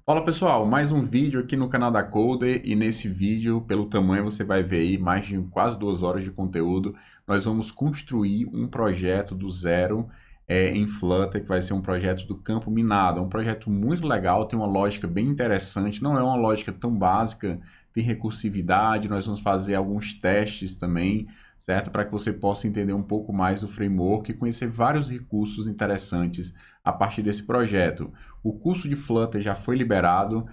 Fala pessoal, mais um vídeo aqui no canal da Coder e nesse vídeo, pelo tamanho, você vai ver aí mais de quase 2 horas de conteúdo. Nós vamos construir um projeto do zero em Flutter, que vai ser um projeto do campo minado. É um projeto muito legal, tem uma lógica bem interessante, não é uma lógica tão básica, tem recursividade, nós vamos fazer alguns testes também, certo? Para que você possa entender um pouco mais do framework e conhecer vários recursos interessantes a partir desse projeto. O curso de Flutter já foi liberado,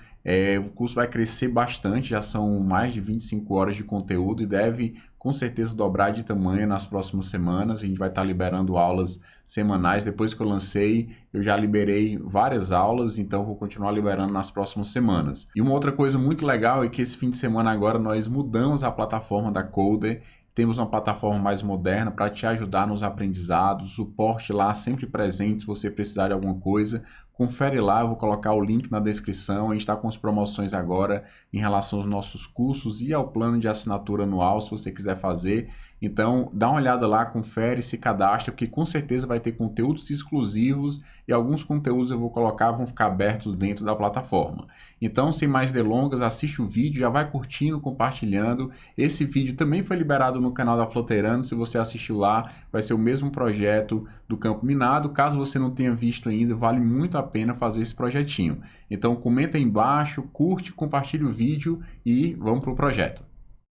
o curso vai crescer bastante, já são mais de 25 horas de conteúdo e deve com certeza dobrar de tamanho nas próximas semanas. A gente vai estar liberando aulas semanais. Depois que eu lancei, eu já liberei várias aulas, então vou continuar liberando nas próximas semanas. E uma outra coisa muito legal é que esse fim de semana agora nós mudamos a plataforma da Coder. Temos uma plataforma mais moderna para te ajudar nos aprendizados, suporte lá sempre presente se você precisar de alguma coisa. Confere lá, eu vou colocar o link na descrição. A gente está com as promoções agora em relação aos nossos cursos e ao plano de assinatura anual, se você quiser fazer. Então, dá uma olhada lá, confere, se cadastra, porque com certeza vai ter conteúdos exclusivos e alguns conteúdos eu vou colocar, vão ficar abertos dentro da plataforma. Então, sem mais delongas, assiste o vídeo, já vai curtindo, compartilhando. Esse vídeo também foi liberado no canal da Flutterando, se você assistiu lá, vai ser o mesmo projeto do campo minado. Caso você não tenha visto ainda, vale muito a pena fazer esse projetinho. Então, comenta aí embaixo, curte, compartilha o vídeo e vamos para o projeto.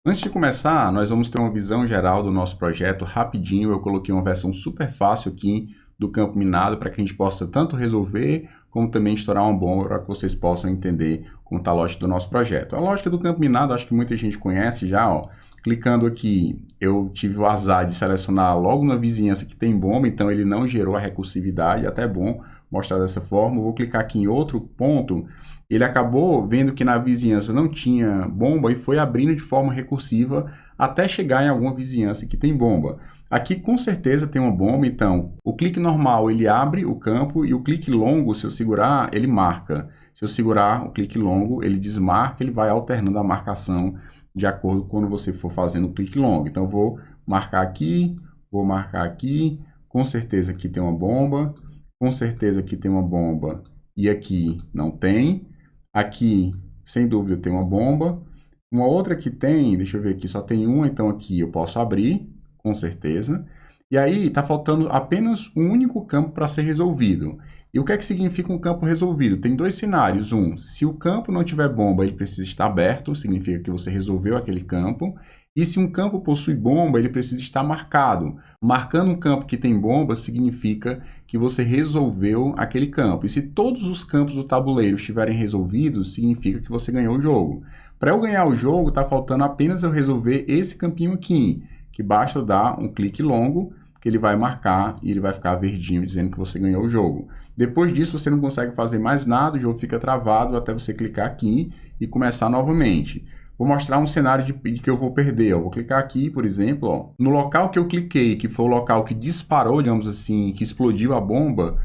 Antes de começar, nós vamos ter uma visão geral do nosso projeto rapidinho. Eu coloquei uma versão super fácil aqui do campo minado para que a gente possa tanto resolver como também estourar uma bomba para que vocês possam entender como está a lógica do nosso projeto. A lógica do campo minado, acho que muita gente conhece já, ó. Clicando aqui, eu tive o azar de selecionar logo na vizinhança que tem bomba, então ele não gerou a recursividade, até bom mostrar dessa forma. Eu vou clicar aqui em outro ponto, ele acabou vendo que na vizinhança não tinha bomba e foi abrindo de forma recursiva até chegar em alguma vizinhança que tem bomba. Aqui com certeza tem uma bomba, então o clique normal ele abre o campo e o clique longo, se eu segurar, ele marca. Se eu segurar o clique longo, ele desmarca, ele vai alternando a marcação de acordo com quando você for fazendo o clique longo. Então eu vou marcar aqui, com certeza aqui tem uma bomba, com certeza aqui tem uma bomba e aqui não tem. Aqui, sem dúvida, tem uma bomba. Uma outra que tem, deixa eu ver aqui, só tem uma, então aqui eu posso abrir, com certeza. E aí está faltando apenas um único campo para ser resolvido. E o que é que significa um campo resolvido? Tem dois cenários. Um, se o campo não tiver bomba, ele precisa estar aberto, significa que você resolveu aquele campo. E se um campo possui bomba, ele precisa estar marcado. Marcando um campo que tem bomba significa que você resolveu aquele campo. E se todos os campos do tabuleiro estiverem resolvidos, significa que você ganhou o jogo. Para eu ganhar o jogo, está faltando apenas eu resolver esse campinho aqui, que basta eu dar um clique longo, que ele vai marcar e ele vai ficar verdinho dizendo que você ganhou o jogo. Depois disso, você não consegue fazer mais nada, o jogo fica travado até você clicar aqui e começar novamente. Vou mostrar um cenário de que eu vou perder. Eu vou clicar aqui, por exemplo, ó. No local que eu cliquei, que foi o local que disparou, digamos assim, que explodiu a bomba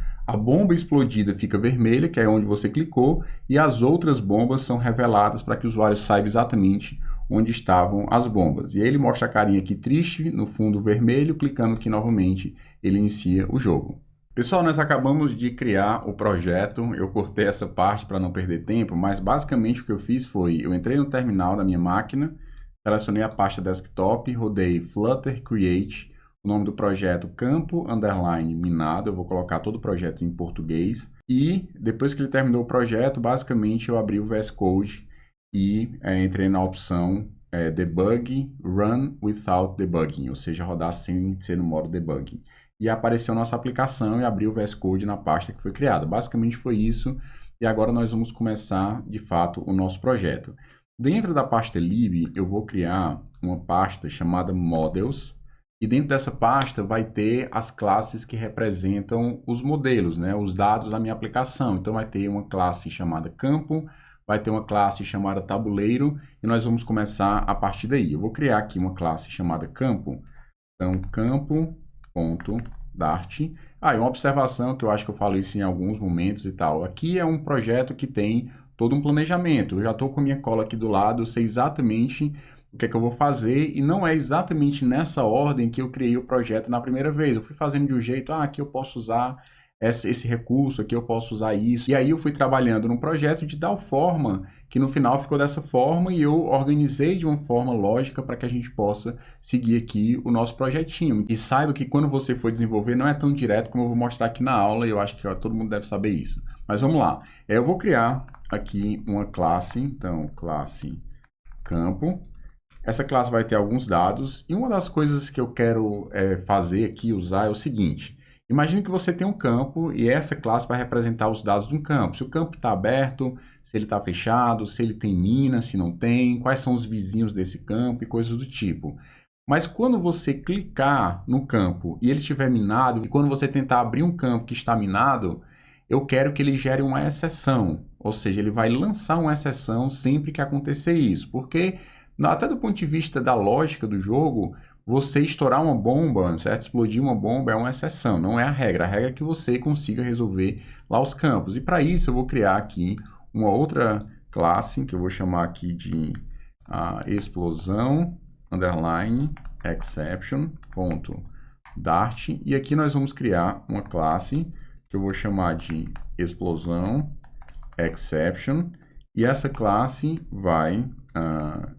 explodida fica vermelha, que é onde você clicou, e as outras bombas são reveladas para que o usuário saiba exatamente onde estavam as bombas. E aí ele mostra a carinha aqui triste, no fundo vermelho, clicando aqui novamente, ele inicia o jogo. Pessoal, nós acabamos de criar o projeto, eu cortei essa parte para não perder tempo, mas basicamente o que eu fiz foi, eu entrei no terminal da minha máquina, selecionei a pasta desktop, rodei Flutter Create, o nome do projeto campo underline minado, eu vou colocar todo o projeto em português, e depois que ele terminou o projeto, basicamente eu abri o VS Code e entrei na opção debug run without debugging, ou seja, rodar sem ser no modo debugging. E apareceu nossa aplicação e abriu o VS Code na pasta que foi criada. Basicamente foi isso, e agora nós vamos começar, de fato, o nosso projeto. Dentro da pasta lib, eu vou criar uma pasta chamada models, e dentro dessa pasta vai ter as classes que representam os modelos, né, os dados da minha aplicação. Então vai ter uma classe chamada campo, vai ter uma classe chamada tabuleiro, e nós vamos começar a partir daí. Eu vou criar aqui uma classe chamada campo, então campo.dart. E uma observação que eu acho que eu falo isso em alguns momentos e tal. Aqui é um projeto que tem todo um planejamento. Eu já estou com a minha cola aqui do lado, eu sei exatamente o que é que eu vou fazer e não é exatamente nessa ordem que eu criei o projeto na primeira vez. Eu fui fazendo de um jeito, aqui eu posso usar esse recurso aqui, eu posso usar isso. E aí eu fui trabalhando no projeto de tal forma que no final ficou dessa forma e eu organizei de uma forma lógica para que a gente possa seguir aqui o nosso projetinho. E saiba que quando você for desenvolver não é tão direto como eu vou mostrar aqui na aula, e eu acho que ó, todo mundo deve saber isso. Mas vamos lá. Eu vou criar aqui uma classe, então classe campo. Essa classe vai ter alguns dados, e uma das coisas que eu quero fazer aqui, usar, é o seguinte. Imagine que você tem um campo, e essa classe vai representar os dados de um campo. Se o campo está aberto, se ele está fechado, se ele tem mina, se não tem, quais são os vizinhos desse campo e coisas do tipo. Mas quando você clicar no campo e ele estiver minado, e quando você tentar abrir um campo que está minado, eu quero que ele gere uma exceção. Ou seja, ele vai lançar uma exceção sempre que acontecer isso, porque até do ponto de vista da lógica do jogo, você estourar uma bomba, certo? Explodir uma bomba é uma exceção, não é a regra. A regra é que você consiga resolver lá os campos. E para isso eu vou criar aqui uma outra classe, que eu vou chamar aqui de explosão, underline, exception, ponto, dart. E aqui nós vamos criar uma classe que eu vou chamar de explosão, exception. E essa classe vai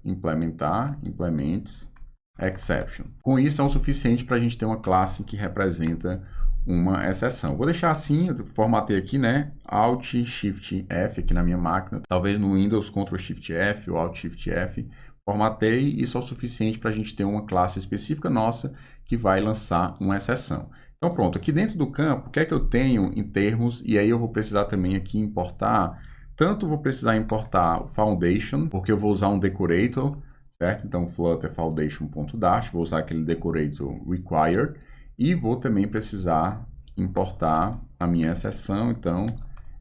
implements exception. Com isso é o suficiente para a gente ter uma classe que representa uma exceção. Vou deixar assim, eu formatei aqui, né? Alt Shift F aqui na minha máquina. Talvez no Windows Ctrl Shift F ou Alt Shift F. Formatei, isso é o suficiente para a gente ter uma classe específica nossa que vai lançar uma exceção. Então pronto, aqui dentro do campo, o que é que eu tenho em termos? E aí eu vou precisar também aqui importar. Tanto vou precisar importar o foundation, porque eu vou usar um decorator, certo? Então, flutter foundation.dart, vou usar aquele decorator required, e vou também precisar importar a minha exceção, então,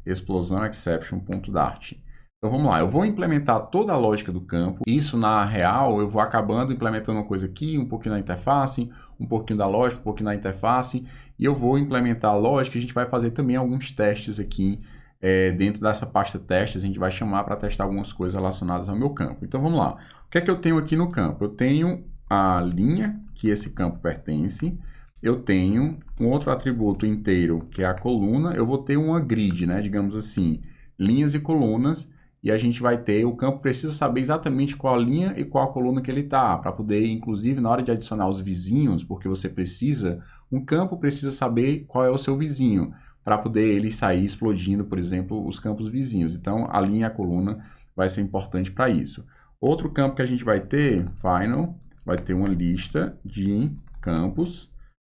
explosão exception.dart. Então, vamos lá, eu vou implementar toda a lógica do campo, isso na real, eu vou acabando implementando uma coisa aqui, um pouquinho na interface, um pouquinho da lógica, um pouquinho na interface, e eu vou implementar a lógica, a gente vai fazer também alguns testes aqui, dentro dessa pasta testes, a gente vai chamar para testar algumas coisas relacionadas ao meu campo. Então, vamos lá. O que é que eu tenho aqui no campo? Eu tenho a linha que esse campo pertence. Eu tenho um outro atributo inteiro, que é a coluna. Eu vou ter uma grid, né? Digamos assim, linhas e colunas. E a gente vai ter, o campo precisa saber exatamente qual linha e qual coluna que ele está, para poder, inclusive, na hora de adicionar os vizinhos, porque você precisa, um campo precisa saber qual é o seu vizinho, para poder ele sair explodindo, por exemplo, os campos vizinhos. Então, a linha e a coluna vai ser importante para isso. Outro campo que a gente vai ter, final, vai ter uma lista de campos,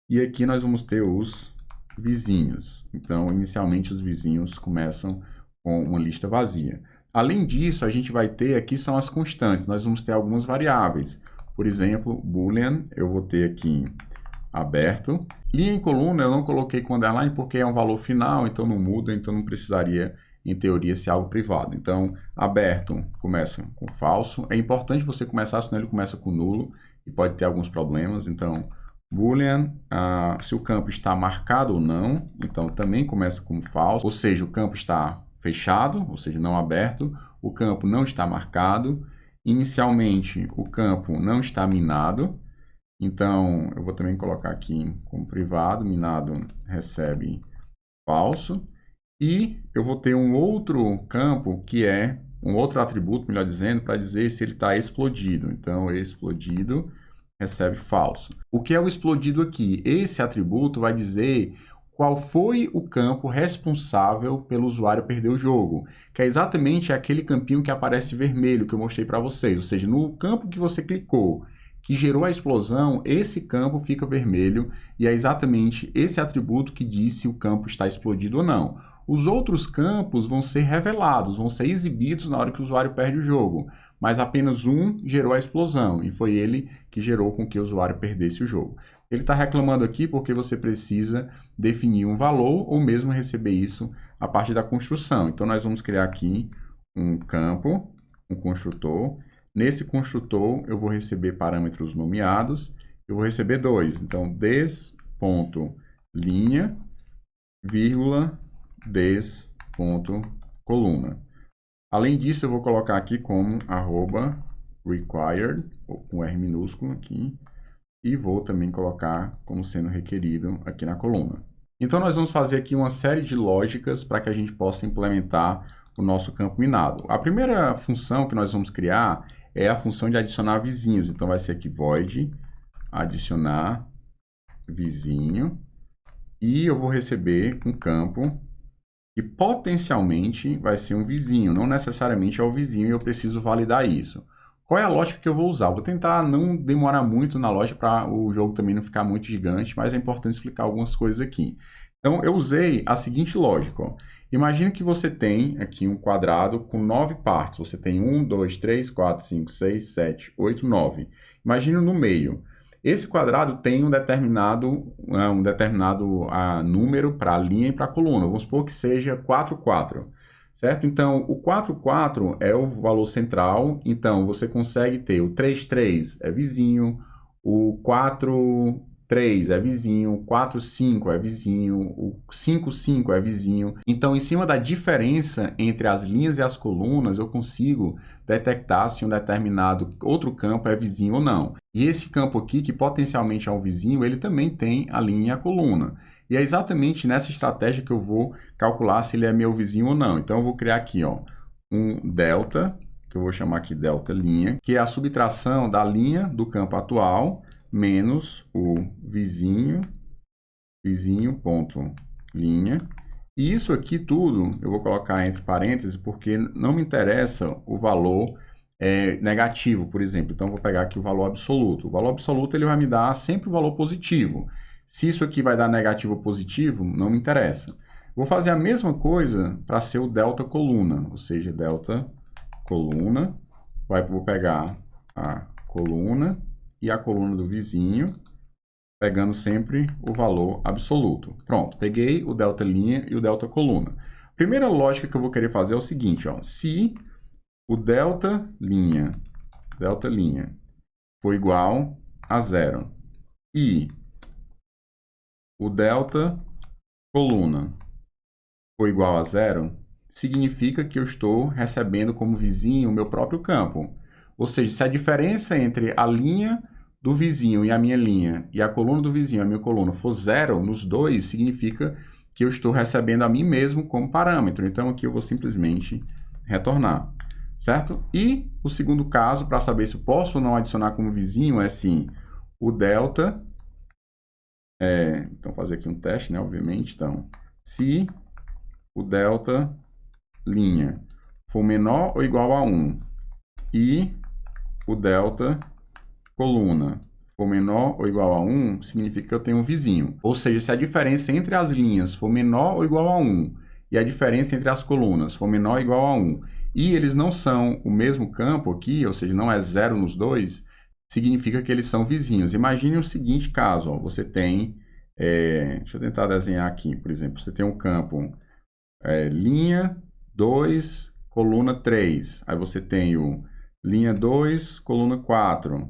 e aqui nós vamos ter os vizinhos. Então, inicialmente, os vizinhos começam com uma lista vazia. Além disso, a gente vai ter, aqui são as constantes, nós vamos ter algumas variáveis. Por exemplo, boolean, eu vou ter aqui aberto. Linha em coluna eu não coloquei com underline porque é um valor final, então não muda, então não precisaria, em teoria, ser algo privado. Então, aberto começa com falso. É importante você começar, senão ele começa com nulo e pode ter alguns problemas. Então, boolean, se o campo está marcado ou não, então também começa com falso, ou seja, o campo está fechado, ou seja, não aberto, o campo não está marcado, inicialmente o campo não está minado, então eu vou também colocar aqui como privado, minado recebe falso, e eu vou ter um outro campo que é um outro atributo, melhor dizendo, para dizer se ele está explodido, então explodido recebe falso. O que é o explodido aqui? Esse atributo vai dizer qual foi o campo responsável pelo usuário perder o jogo, que é exatamente aquele campinho que aparece vermelho que eu mostrei para vocês, ou seja, no campo que você clicou, que gerou a explosão, esse campo fica vermelho e é exatamente esse atributo que diz se o campo está explodido ou não. Os outros campos vão ser revelados, vão ser exibidos na hora que o usuário perde o jogo, mas apenas um gerou a explosão e foi ele que gerou com que o usuário perdesse o jogo. Ele está reclamando aqui porque você precisa definir um valor ou mesmo receber isso a partir da construção. Então, nós vamos criar aqui um campo, um construtor. Nesse construtor, eu vou receber parâmetros nomeados. Eu vou receber dois. Então, des.linha, vírgula, des.coluna. Além disso, eu vou colocar aqui como @required, com R minúsculo aqui, e vou também colocar como sendo requerido aqui na coluna. Então, nós vamos fazer aqui uma série de lógicas para que a gente possa implementar o nosso campo minado. A primeira função que nós vamos criar é a função de adicionar vizinhos. Então, vai ser aqui void adicionar vizinho. E eu vou receber um campo que potencialmente vai ser um vizinho. Não necessariamente é o vizinho e eu preciso validar isso. Qual é a lógica que eu vou usar? Vou tentar não demorar muito na lógica para o jogo também não ficar muito gigante, mas é importante explicar algumas coisas aqui. Então, eu usei a seguinte lógica. Ó. Imagina que você tem aqui um quadrado com 9 partes. Você tem 1, 2, 3, 4, 5, 6, 7, 8, 9. Imagina no meio. Esse quadrado tem um determinado número para a linha e para a coluna. Vamos supor que seja 4, 4. Certo? Então, o 4, 4 é o valor central. Então, você consegue ter o 3, 3 é vizinho, o 4, 3 é vizinho, o 4, 5 é vizinho, o 5, 5 é vizinho. Então, em cima da diferença entre as linhas e as colunas, eu consigo detectar se um determinado outro campo é vizinho ou não. E esse campo aqui, que potencialmente é um vizinho, ele também tem a linha e a coluna. E é exatamente nessa estratégia que eu vou calcular se ele é meu vizinho ou não. Então, eu vou criar aqui ó, um delta, que eu vou chamar aqui delta linha, que é a subtração da linha do campo atual menos o vizinho ponto linha. E isso aqui tudo eu vou colocar entre parênteses porque não me interessa o valor negativo, por exemplo. Então, eu vou pegar aqui o valor absoluto. O valor absoluto ele vai me dar sempre o valor positivo. Se isso aqui vai dar negativo ou positivo, não me interessa. Vou fazer a mesma coisa para ser o delta coluna, ou seja, delta coluna. Vou pegar a coluna e a coluna do vizinho, pegando sempre o valor absoluto. Pronto, peguei o delta linha e o delta coluna. Primeira lógica que eu vou querer fazer é o seguinte, ó, se o delta linha for igual a 0 e o delta coluna for igual a 0, significa que eu estou recebendo como vizinho o meu próprio campo. Ou seja, se a diferença entre a linha do vizinho e a minha linha, e a coluna do vizinho e a minha coluna for 0 nos dois, significa que eu estou recebendo a mim mesmo como parâmetro. Então, aqui eu vou simplesmente retornar, certo? E o segundo caso, para saber se eu posso ou não adicionar como vizinho, é assim, o delta... então, fazer aqui um teste, né? Obviamente. Então, se o delta linha for menor ou igual a 1 e o delta coluna for menor ou igual a 1, significa que eu tenho um vizinho. Ou seja, se a diferença entre as linhas for menor ou igual a 1 e a diferença entre as colunas for menor ou igual a 1 e eles não são o mesmo campo aqui, ou seja, não é 0 nos dois, significa que eles são vizinhos. Imagine o seguinte caso, ó, você tem, deixa eu tentar desenhar aqui, por exemplo, você tem um campo linha 2, coluna 3, aí você tem o linha 2, coluna 4,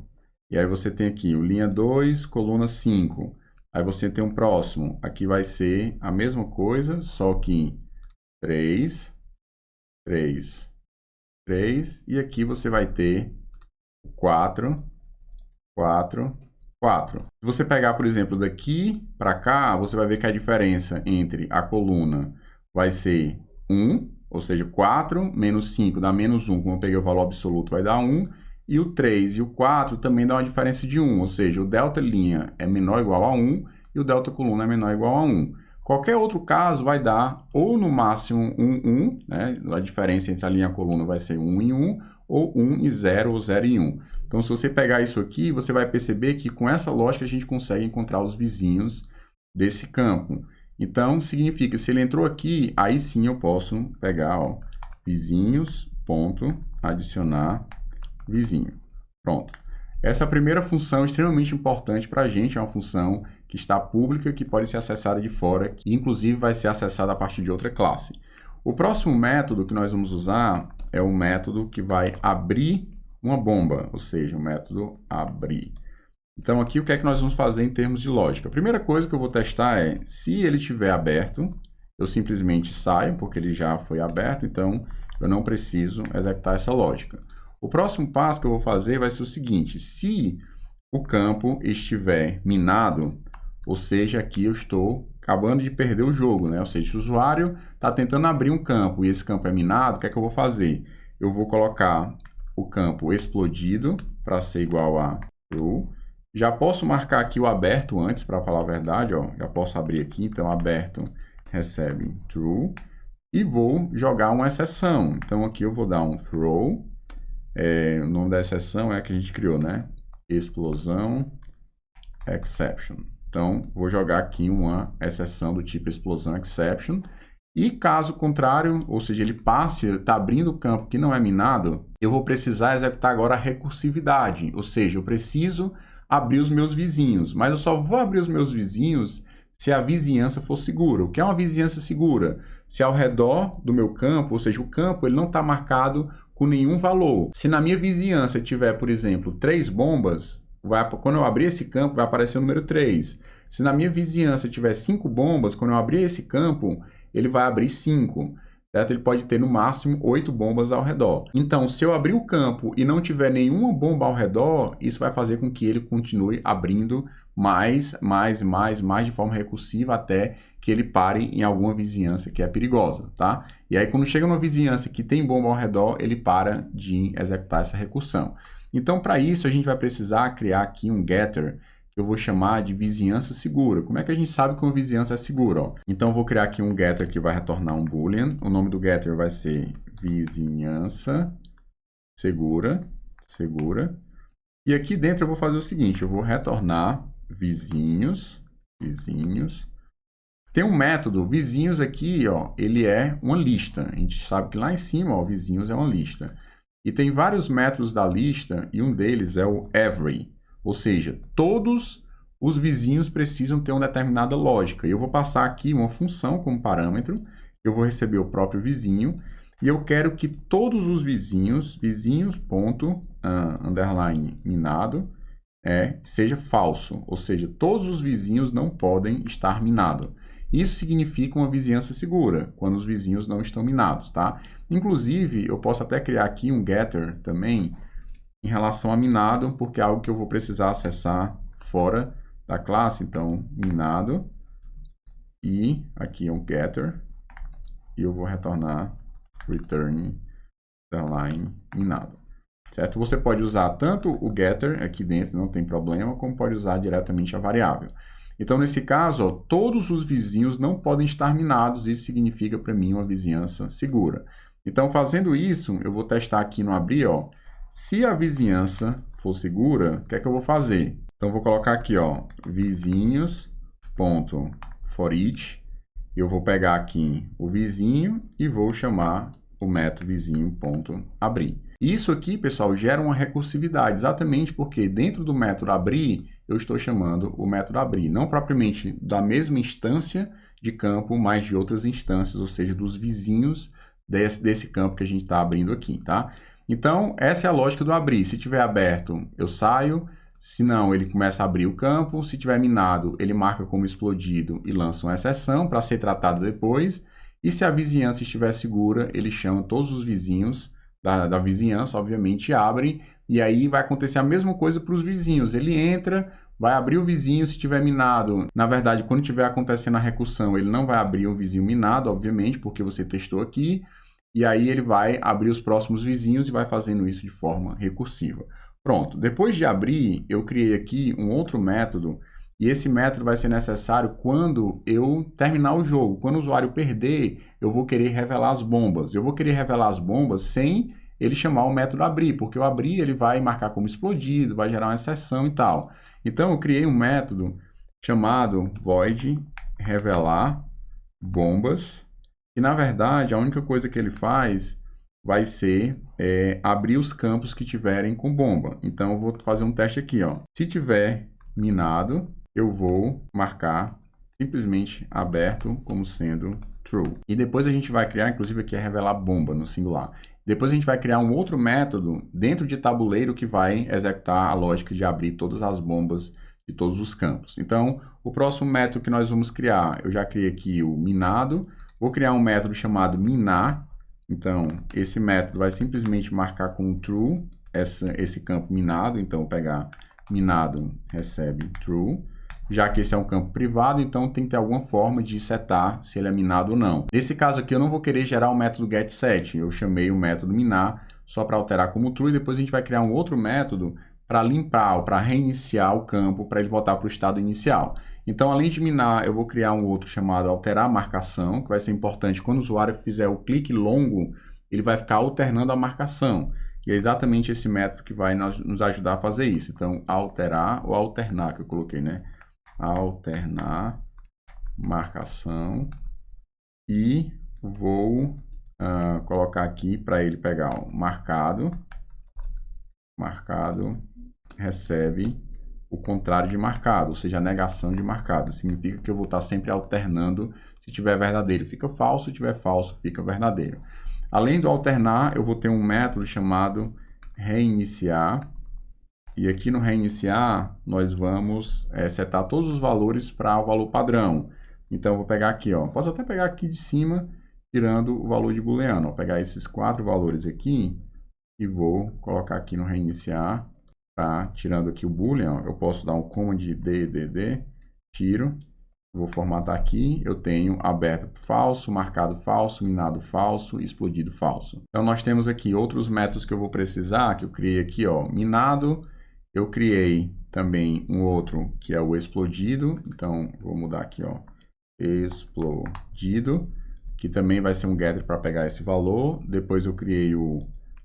e aí você tem aqui o linha 2, coluna 5, aí você tem um próximo, aqui vai ser a mesma coisa, só que 3, 3, 3, e aqui você vai ter 4, 4, 4. Se você pegar, por exemplo, daqui para cá, você vai ver que a diferença entre a coluna vai ser 1, ou seja, 4 menos 5 dá menos 1, como eu peguei o valor absoluto, vai dar 1, e o 3 e o 4 também dá uma diferença de 1, ou seja, o delta linha é menor ou igual a 1 e o delta coluna é menor ou igual a 1. Qualquer outro caso vai dar ou no máximo 1, 1, né? A diferença entre a linha e a coluna vai ser 1 e 1, ou 1 e 0, ou 0 e 1. Então, se você pegar isso aqui, você vai perceber que com essa lógica a gente consegue encontrar os vizinhos desse campo. Então, significa, se ele entrou aqui, aí sim eu posso pegar, ó, vizinhos, ponto, adicionar vizinho. Pronto. Essa é a primeira função extremamente importante para a gente, é uma função que está pública, que pode ser acessada de fora, que inclusive vai ser acessada a partir de outra classe. O próximo método que nós vamos usar é o método que vai abrir uma bomba, ou seja, o método abrir. Então, aqui o que é que nós vamos fazer em termos de lógica? A primeira coisa que eu vou testar é, se ele estiver aberto, eu simplesmente saio, porque ele já foi aberto, então eu não preciso executar essa lógica. O próximo passo que eu vou fazer vai ser o seguinte, se o campo estiver minado, ou seja, aqui eu estou acabando de perder o jogo, né? Ou seja, se o usuário está tentando abrir um campo e esse campo é minado, o que é que eu vou fazer? Eu vou colocar o campo explodido para ser igual a true. Já posso marcar aqui o aberto antes, para falar a verdade, ó. Já posso abrir aqui, então aberto recebe true. E vou jogar uma exceção. Então aqui eu vou dar um throw. O nome da exceção é a que a gente criou, né? Explosão exception. Então, vou jogar aqui uma exceção do tipo explosão exception. E caso contrário, ou seja, ele passe, está abrindo o campo que não é minado, eu vou precisar executar agora a recursividade. Ou seja, eu preciso abrir os meus vizinhos. Mas eu só vou abrir os meus vizinhos se a vizinhança for segura. O que é uma vizinhança segura? Se ao redor do meu campo, ou seja, o campo ele não está marcado com nenhum valor. Se na minha vizinhança tiver, por exemplo, 3 bombas, quando eu abrir esse campo, vai aparecer o número 3. Se na minha vizinhança tiver 5 bombas, quando eu abrir esse campo, ele vai abrir 5. Certo? Ele pode ter no máximo 8 bombas ao redor. Então, se eu abrir o campo e não tiver nenhuma bomba ao redor, isso vai fazer com que ele continue abrindo mais de forma recursiva até que ele pare em alguma vizinhança que é perigosa, tá? E aí, quando chega numa vizinhança que tem bomba ao redor, ele para de executar essa recursão. Então, para isso, a gente vai precisar criar aqui um getter que eu vou chamar de vizinhança segura. Como é que a gente sabe que uma vizinhança é segura? Ó? Então, eu vou criar aqui um getter que vai retornar um boolean. O nome do getter vai ser vizinhança segura. E aqui dentro eu vou fazer o seguinte, eu vou retornar vizinhos. Tem um método, vizinhos aqui, ó, ele é uma lista. A gente sabe que lá em cima, ó, vizinhos é uma lista. E tem vários métodos da lista e um deles é o every. Ou seja, todos os vizinhos precisam ter uma determinada lógica. E eu vou passar aqui uma função como parâmetro. Eu vou receber o próprio vizinho. E eu quero que todos os vizinhos, underline minado, seja falso. Ou seja, todos os vizinhos não podem estar minados. Isso significa uma vizinhança segura, quando os vizinhos não estão minados, tá? Inclusive, eu posso até criar aqui um getter também em relação a minado, porque é algo que eu vou precisar acessar fora da classe. Então, minado. E aqui é um getter. E eu vou retornar return underline minado. Certo? Você pode usar tanto o getter aqui dentro, não tem problema, como pode usar diretamente a variável. Então, nesse caso, ó, todos os vizinhos não podem estar minados. Isso significa para mim uma vizinhança segura. Então, fazendo isso, eu vou testar aqui no abrir, ó. Se a vizinhança for segura, o que é que eu vou fazer? Então, eu vou colocar aqui, ó, vizinhos.forEach. Eu vou pegar aqui o vizinho e vou chamar o método vizinho.abrir. Isso aqui, pessoal, gera uma recursividade, exatamente porque dentro do método abrir, eu estou chamando o método abrir, não propriamente da mesma instância de campo, mas de outras instâncias, ou seja, dos vizinhos desse campo que a gente está abrindo aqui, tá? Então, essa é a lógica do abrir. Se tiver aberto, eu saio. Se não, ele começa a abrir o campo. Se tiver minado, ele marca como explodido e lança uma exceção para ser tratado depois. E se a vizinhança estiver segura, ele chama todos os vizinhos da vizinhança, obviamente, abrem. E aí vai acontecer a mesma coisa para os vizinhos. Ele entra, vai abrir o vizinho se estiver minado. Na verdade, quando estiver acontecendo a recursão, ele não vai abrir o vizinho minado, obviamente, porque você testou aqui. E aí ele vai abrir os próximos vizinhos e vai fazendo isso de forma recursiva. Pronto, depois de abrir, eu criei aqui um outro método, e esse método vai ser necessário quando eu terminar o jogo. Quando o usuário perder, eu vou querer revelar as bombas. Eu vou querer revelar as bombas sem ele chamar o método abrir, porque o abrir ele vai marcar como explodido, vai gerar uma exceção e tal. Então eu criei um método chamado void revelar bombas, e, na verdade, a única coisa que ele faz vai ser abrir os campos que tiverem com bomba. Então, eu vou fazer um teste aqui, ó. Se tiver minado, eu vou marcar simplesmente aberto como sendo true. E depois a gente vai criar, inclusive aqui é revelar bomba no singular. Depois a gente vai criar um outro método dentro de tabuleiro que vai executar a lógica de abrir todas as bombas de todos os campos. Então, o próximo método que nós vamos criar, eu já criei aqui o minado. Vou criar um método chamado minar. Então, esse método vai simplesmente marcar como true esse campo minado. Então, vou pegar minado recebe true. já que esse é um campo privado, então tem que ter alguma forma de setar se ele é minado ou não. Nesse caso aqui, eu não vou querer gerar o método getSet, eu chamei o método minar só para alterar como true, e depois a gente vai criar um outro método para limpar ou para reiniciar o campo, para ele voltar para o estado inicial. Então, além de minar, eu vou criar um outro chamado alterar marcação, que vai ser importante quando o usuário fizer o clique longo, ele vai ficar alternando a marcação. E é exatamente esse método que vai nos ajudar a fazer isso. Então, alterar ou alternar, que eu coloquei, né? Alternar marcação. E vou colocar aqui para ele pegar o marcado. Marcado recebe o contrário de marcado, ou seja, a negação de marcado. Significa que eu vou estar sempre alternando. Se tiver verdadeiro, fica falso. Se tiver falso, fica verdadeiro. Além do alternar, eu vou ter um método chamado reiniciar. E aqui no reiniciar, nós vamos setar todos os valores para o valor padrão. Então, eu vou pegar aqui, ó. Posso até pegar aqui de cima, tirando o valor de booleano. Vou pegar esses 4 valores aqui e vou colocar aqui no reiniciar. Tá? Tirando aqui o boolean, eu posso dar um command d, tiro. Vou formatar aqui, eu tenho aberto falso, marcado falso, minado falso, explodido falso. Então, nós temos aqui outros métodos que eu vou precisar, que eu criei aqui, ó, minado. Eu criei também um outro, que é o explodido. Então, vou mudar aqui, ó, explodido, que também vai ser um getter para pegar esse valor. Depois eu criei o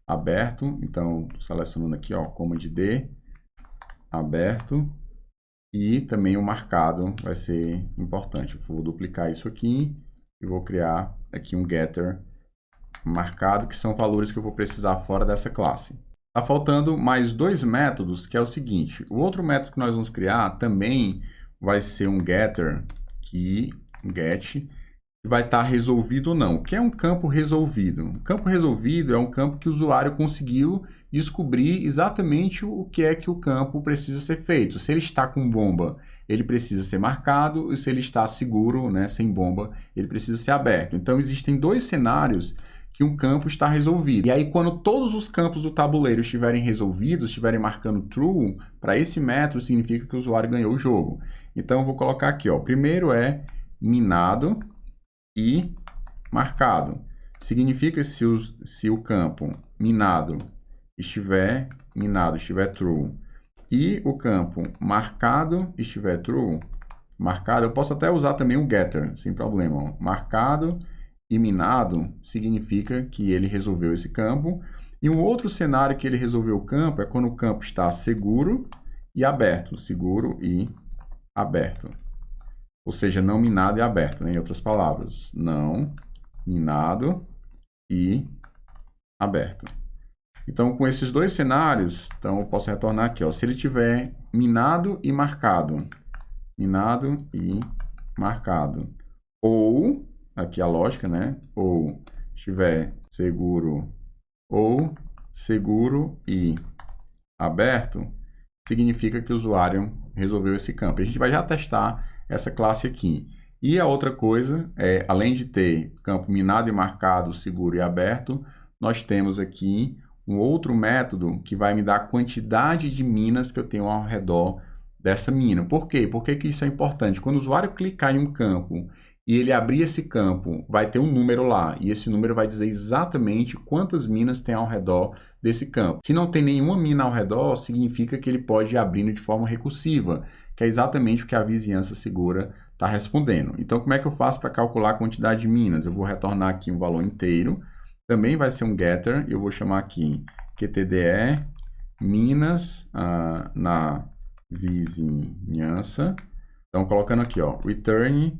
aberto, então, selecionando aqui, ó, command D, aberto. E também o marcado vai ser importante. Eu vou duplicar isso aqui e vou criar aqui um getter marcado, que são valores que eu vou precisar fora dessa classe. Está faltando mais 2 métodos, que é o seguinte. O outro método que nós vamos criar também vai ser um getter, get, que vai estar resolvido ou não. O que é um campo resolvido? Um campo resolvido é um campo que o usuário conseguiu descobrir exatamente o que é que o campo precisa ser feito. Se ele está com bomba, ele precisa ser marcado, e se ele está seguro, né, sem bomba, ele precisa ser aberto. Então, existem 2 cenários que um campo está resolvido. E aí, quando todos os campos do tabuleiro estiverem resolvidos, estiverem marcando true, para esse método significa que o usuário ganhou o jogo. Então, eu vou colocar aqui, ó, primeiro é minado e marcado. Significa se o campo minado estiver true e o campo marcado estiver true, marcado, eu posso até usar também o getter, sem problema. Ó. Marcado e minado significa que ele resolveu esse campo. E um outro cenário que ele resolveu o campo é quando o campo está seguro e aberto. Seguro e aberto. Ou seja, não minado e aberto, né? Em outras palavras, não minado e aberto. Então, com esses 2 cenários, então eu posso retornar aqui, ó, se ele tiver minado e marcado, ou, aqui a lógica, né? Ou estiver seguro e aberto, significa que o usuário resolveu esse campo. A gente vai já testar essa classe aqui. E a outra coisa é, além de ter campo minado e marcado, seguro e aberto, nós temos aqui um outro método que vai me dar a quantidade de minas que eu tenho ao redor dessa mina. Por quê? Por que isso é importante? Quando o usuário clicar em um campo e ele abrir esse campo, vai ter um número lá, e esse número vai dizer exatamente quantas minas tem ao redor desse campo. Se não tem nenhuma mina ao redor, significa que ele pode ir abrindo de forma recursiva, que é exatamente o que a vizinhança segura está respondendo. Então, como é que eu faço para calcular a quantidade de minas? Eu vou retornar aqui um valor inteiro, também vai ser um getter, eu vou chamar aqui qtde minas na vizinhança. Então, colocando aqui, ó, return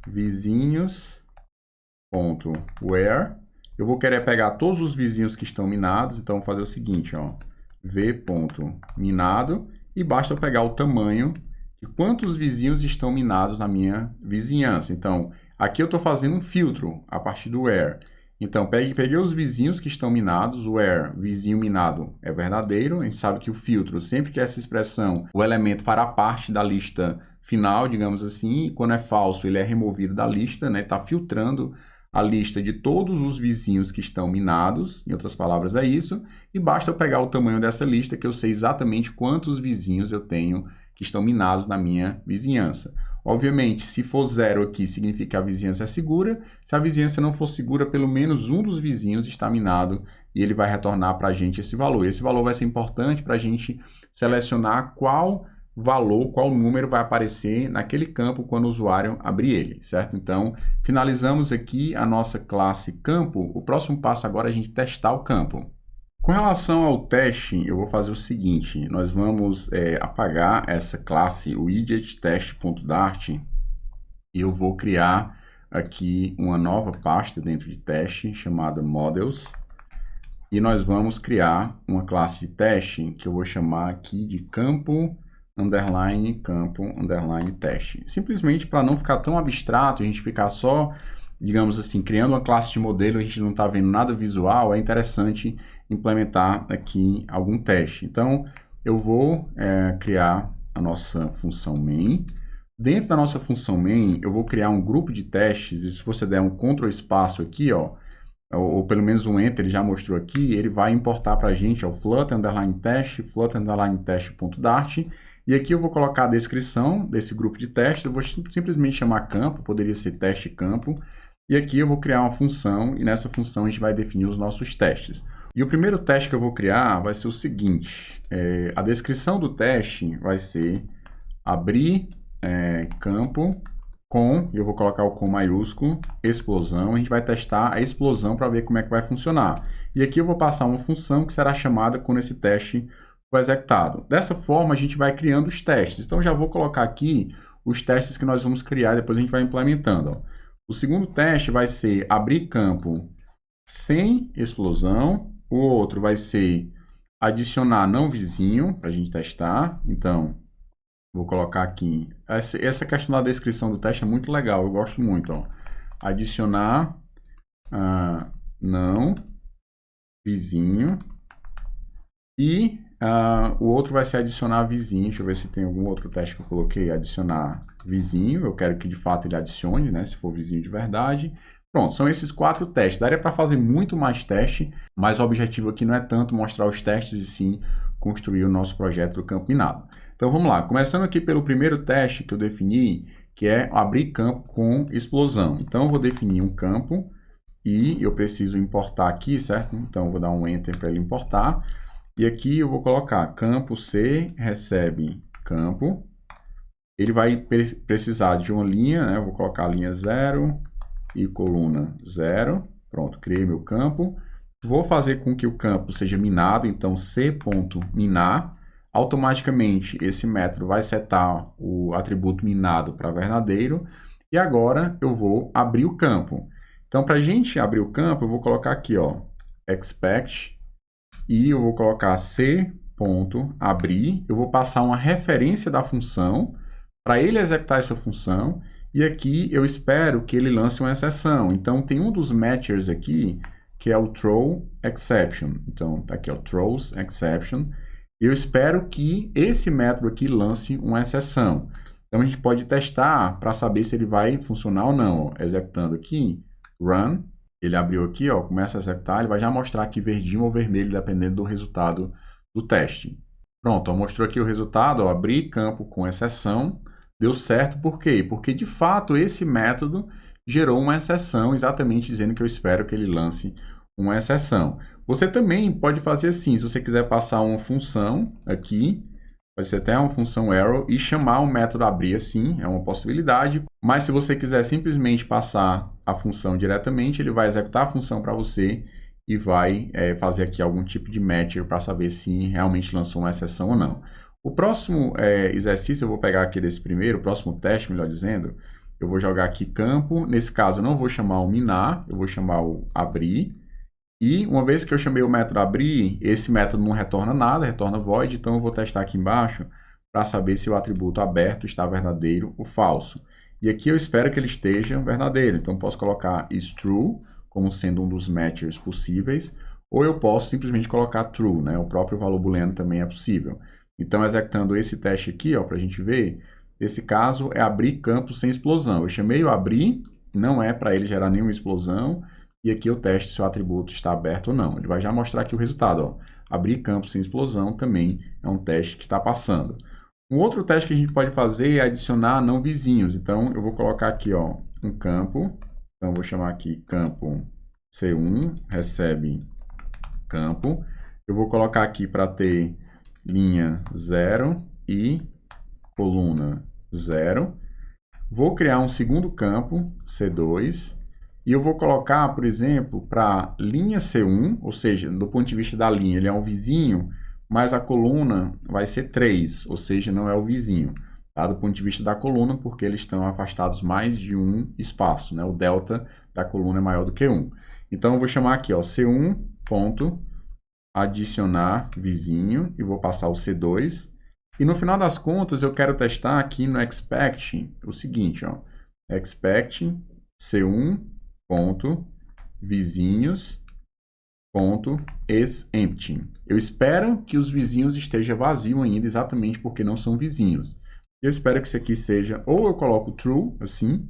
vizinhos.where. Eu vou querer pegar todos os vizinhos que estão minados, então vou fazer o seguinte, ó, v.minado, e basta eu pegar o tamanho de quantos vizinhos estão minados na minha vizinhança. Então, aqui eu estou fazendo um filtro a partir do where. Então, peguei os vizinhos que estão minados, where vizinho minado é verdadeiro, a gente sabe que o filtro, sempre que essa expressão, o elemento fará parte da lista final, digamos assim, e quando é falso, ele é removido da lista, né? Está filtrando a lista de todos os vizinhos que estão minados, em outras palavras é isso, e basta eu pegar o tamanho dessa lista, que eu sei exatamente quantos vizinhos eu tenho que estão minados na minha vizinhança. Obviamente, se for 0 aqui, significa que a vizinhança é segura. Se a vizinhança não for segura, pelo menos um dos vizinhos está minado e ele vai retornar para a gente esse valor. Esse valor vai ser importante para a gente selecionar qual valor, qual número vai aparecer naquele campo quando o usuário abrir ele, certo? Então, finalizamos aqui a nossa classe campo. O próximo passo agora é a gente testar o campo. Com relação ao teste, eu vou fazer o seguinte, nós vamos apagar essa classe, o widget teste.dart, e eu vou criar aqui uma nova pasta dentro de teste, chamada models, e nós vamos criar uma classe de teste, que eu vou chamar aqui de campo, underline teste. Simplesmente para não ficar tão abstrato, a gente ficar só, digamos assim, criando uma classe de modelo, a gente não está vendo nada visual, é interessante implementar aqui algum teste. Então, eu vou criar a nossa função main. Dentro da nossa função main, eu vou criar um grupo de testes, e se você der um Ctrl espaço aqui, ó, ou pelo menos um Enter, ele já mostrou aqui, ele vai importar para a gente o flutter underline teste.dart, e aqui eu vou colocar a descrição desse grupo de testes, eu vou simplesmente chamar campo, poderia ser teste campo, e aqui eu vou criar uma função, e nessa função a gente vai definir os nossos testes. E o primeiro teste que eu vou criar vai ser o seguinte, a descrição do teste vai ser abrir campo com, eu vou colocar o com maiúsculo, explosão, a gente vai testar a explosão para ver como é que vai funcionar. E aqui eu vou passar uma função que será chamada quando esse teste for executado. Dessa forma a gente vai criando os testes. Então já vou colocar aqui os testes que nós vamos criar e depois a gente vai implementando. Ó. O segundo teste vai ser abrir campo sem explosão. O outro vai ser adicionar não vizinho, para a gente testar. Então, vou colocar aqui. Essa questão da descrição do teste é muito legal, eu gosto muito. Ó. Adicionar não vizinho. E o outro vai ser adicionar vizinho. Deixa eu ver se tem algum outro teste que eu coloquei. Adicionar vizinho. Eu quero que de fato ele adicione, né? Se for vizinho de verdade. Pronto, são esses 4 testes. Daria para fazer muito mais teste, mas o objetivo aqui não é tanto mostrar os testes e sim construir o nosso projeto do campo minado. Então vamos lá, começando aqui pelo primeiro teste que eu defini, que é abrir campo com explosão. Então eu vou definir um campo e eu preciso importar aqui, certo? Então eu vou dar um Enter para ele importar. E aqui eu vou colocar campo C recebe campo. Ele vai precisar de uma linha, né? Eu vou colocar a linha 0 e coluna 0. Pronto, criei meu campo. Vou fazer com que o campo seja minado, então c.minar. Automaticamente esse método vai setar o atributo minado para verdadeiro. E agora eu vou abrir o campo. Então, para a gente abrir o campo, eu vou colocar aqui, ó, expect, e eu vou colocar c.abrir. Eu vou passar uma referência da função para ele executar essa função. E aqui eu espero que ele lance uma exceção. Então, tem um dos matchers aqui, que é o throw exception. Então, tá aqui, ó, throws exception. Eu espero que esse método aqui lance uma exceção. Então, a gente pode testar para saber se ele vai funcionar ou não. Ó, executando aqui, run. Ele abriu aqui, ó, começa a executar. Ele vai já mostrar aqui verdinho ou vermelho, dependendo do resultado do teste. Pronto, ó, mostrou aqui o resultado. Ó, abri campo com exceção. Deu certo, por quê? Porque, de fato, esse método gerou uma exceção, exatamente dizendo que eu espero que ele lance uma exceção. Você também pode fazer assim, se você quiser passar uma função aqui, vai ser até uma função arrow, e chamar o método abrir assim, é uma possibilidade. Mas se você quiser simplesmente passar a função diretamente, ele vai executar a função para você e vai fazer aqui algum tipo de matcher para saber se realmente lançou uma exceção ou não. O próximo exercício, eu vou pegar aqui desse primeiro, o próximo teste, melhor dizendo, eu vou jogar aqui campo. Nesse caso, eu não vou chamar o minar, eu vou chamar o abrir. E uma vez que eu chamei o método abrir, esse método não retorna nada, retorna void. Então, eu vou testar aqui embaixo para saber se o atributo aberto está verdadeiro ou falso. E aqui eu espero que ele esteja verdadeiro. Então, posso colocar is true como sendo um dos matchers possíveis. Ou eu posso simplesmente colocar true, né? O próprio valor booleano também é possível. Então, executando esse teste aqui, para a gente ver, esse caso é abrir campo sem explosão. Eu chamei o abrir, não é para ele gerar nenhuma explosão, e aqui eu testo se o atributo está aberto ou não. Ele vai já mostrar aqui o resultado. Ó. Abrir campo sem explosão também é um teste que está passando. Um outro teste que a gente pode fazer é adicionar não vizinhos. Então, eu vou colocar aqui, ó, um campo. Então, eu vou chamar aqui campo C1, recebe campo. Eu vou colocar aqui para ter linha 0 e coluna 0. Vou criar um segundo campo, C2, e eu vou colocar, por exemplo, para linha C1, ou seja, do ponto de vista da linha, ele é um vizinho, mas a coluna vai ser 3, ou seja, não é o vizinho, tá? Do ponto de vista da coluna, porque eles estão afastados mais de um espaço, né? O delta da coluna é maior do que 1. Então, eu vou chamar aqui, ó, C1 ponto adicionar vizinho, e vou passar o C2. E no final das contas, eu quero testar aqui no expect o seguinte, ó, expect C1 ponto vizinhos ponto isEmpty. Eu espero que os vizinhos estejam vazios ainda, exatamente porque não são vizinhos. Eu espero que isso aqui seja, ou eu coloco true, assim,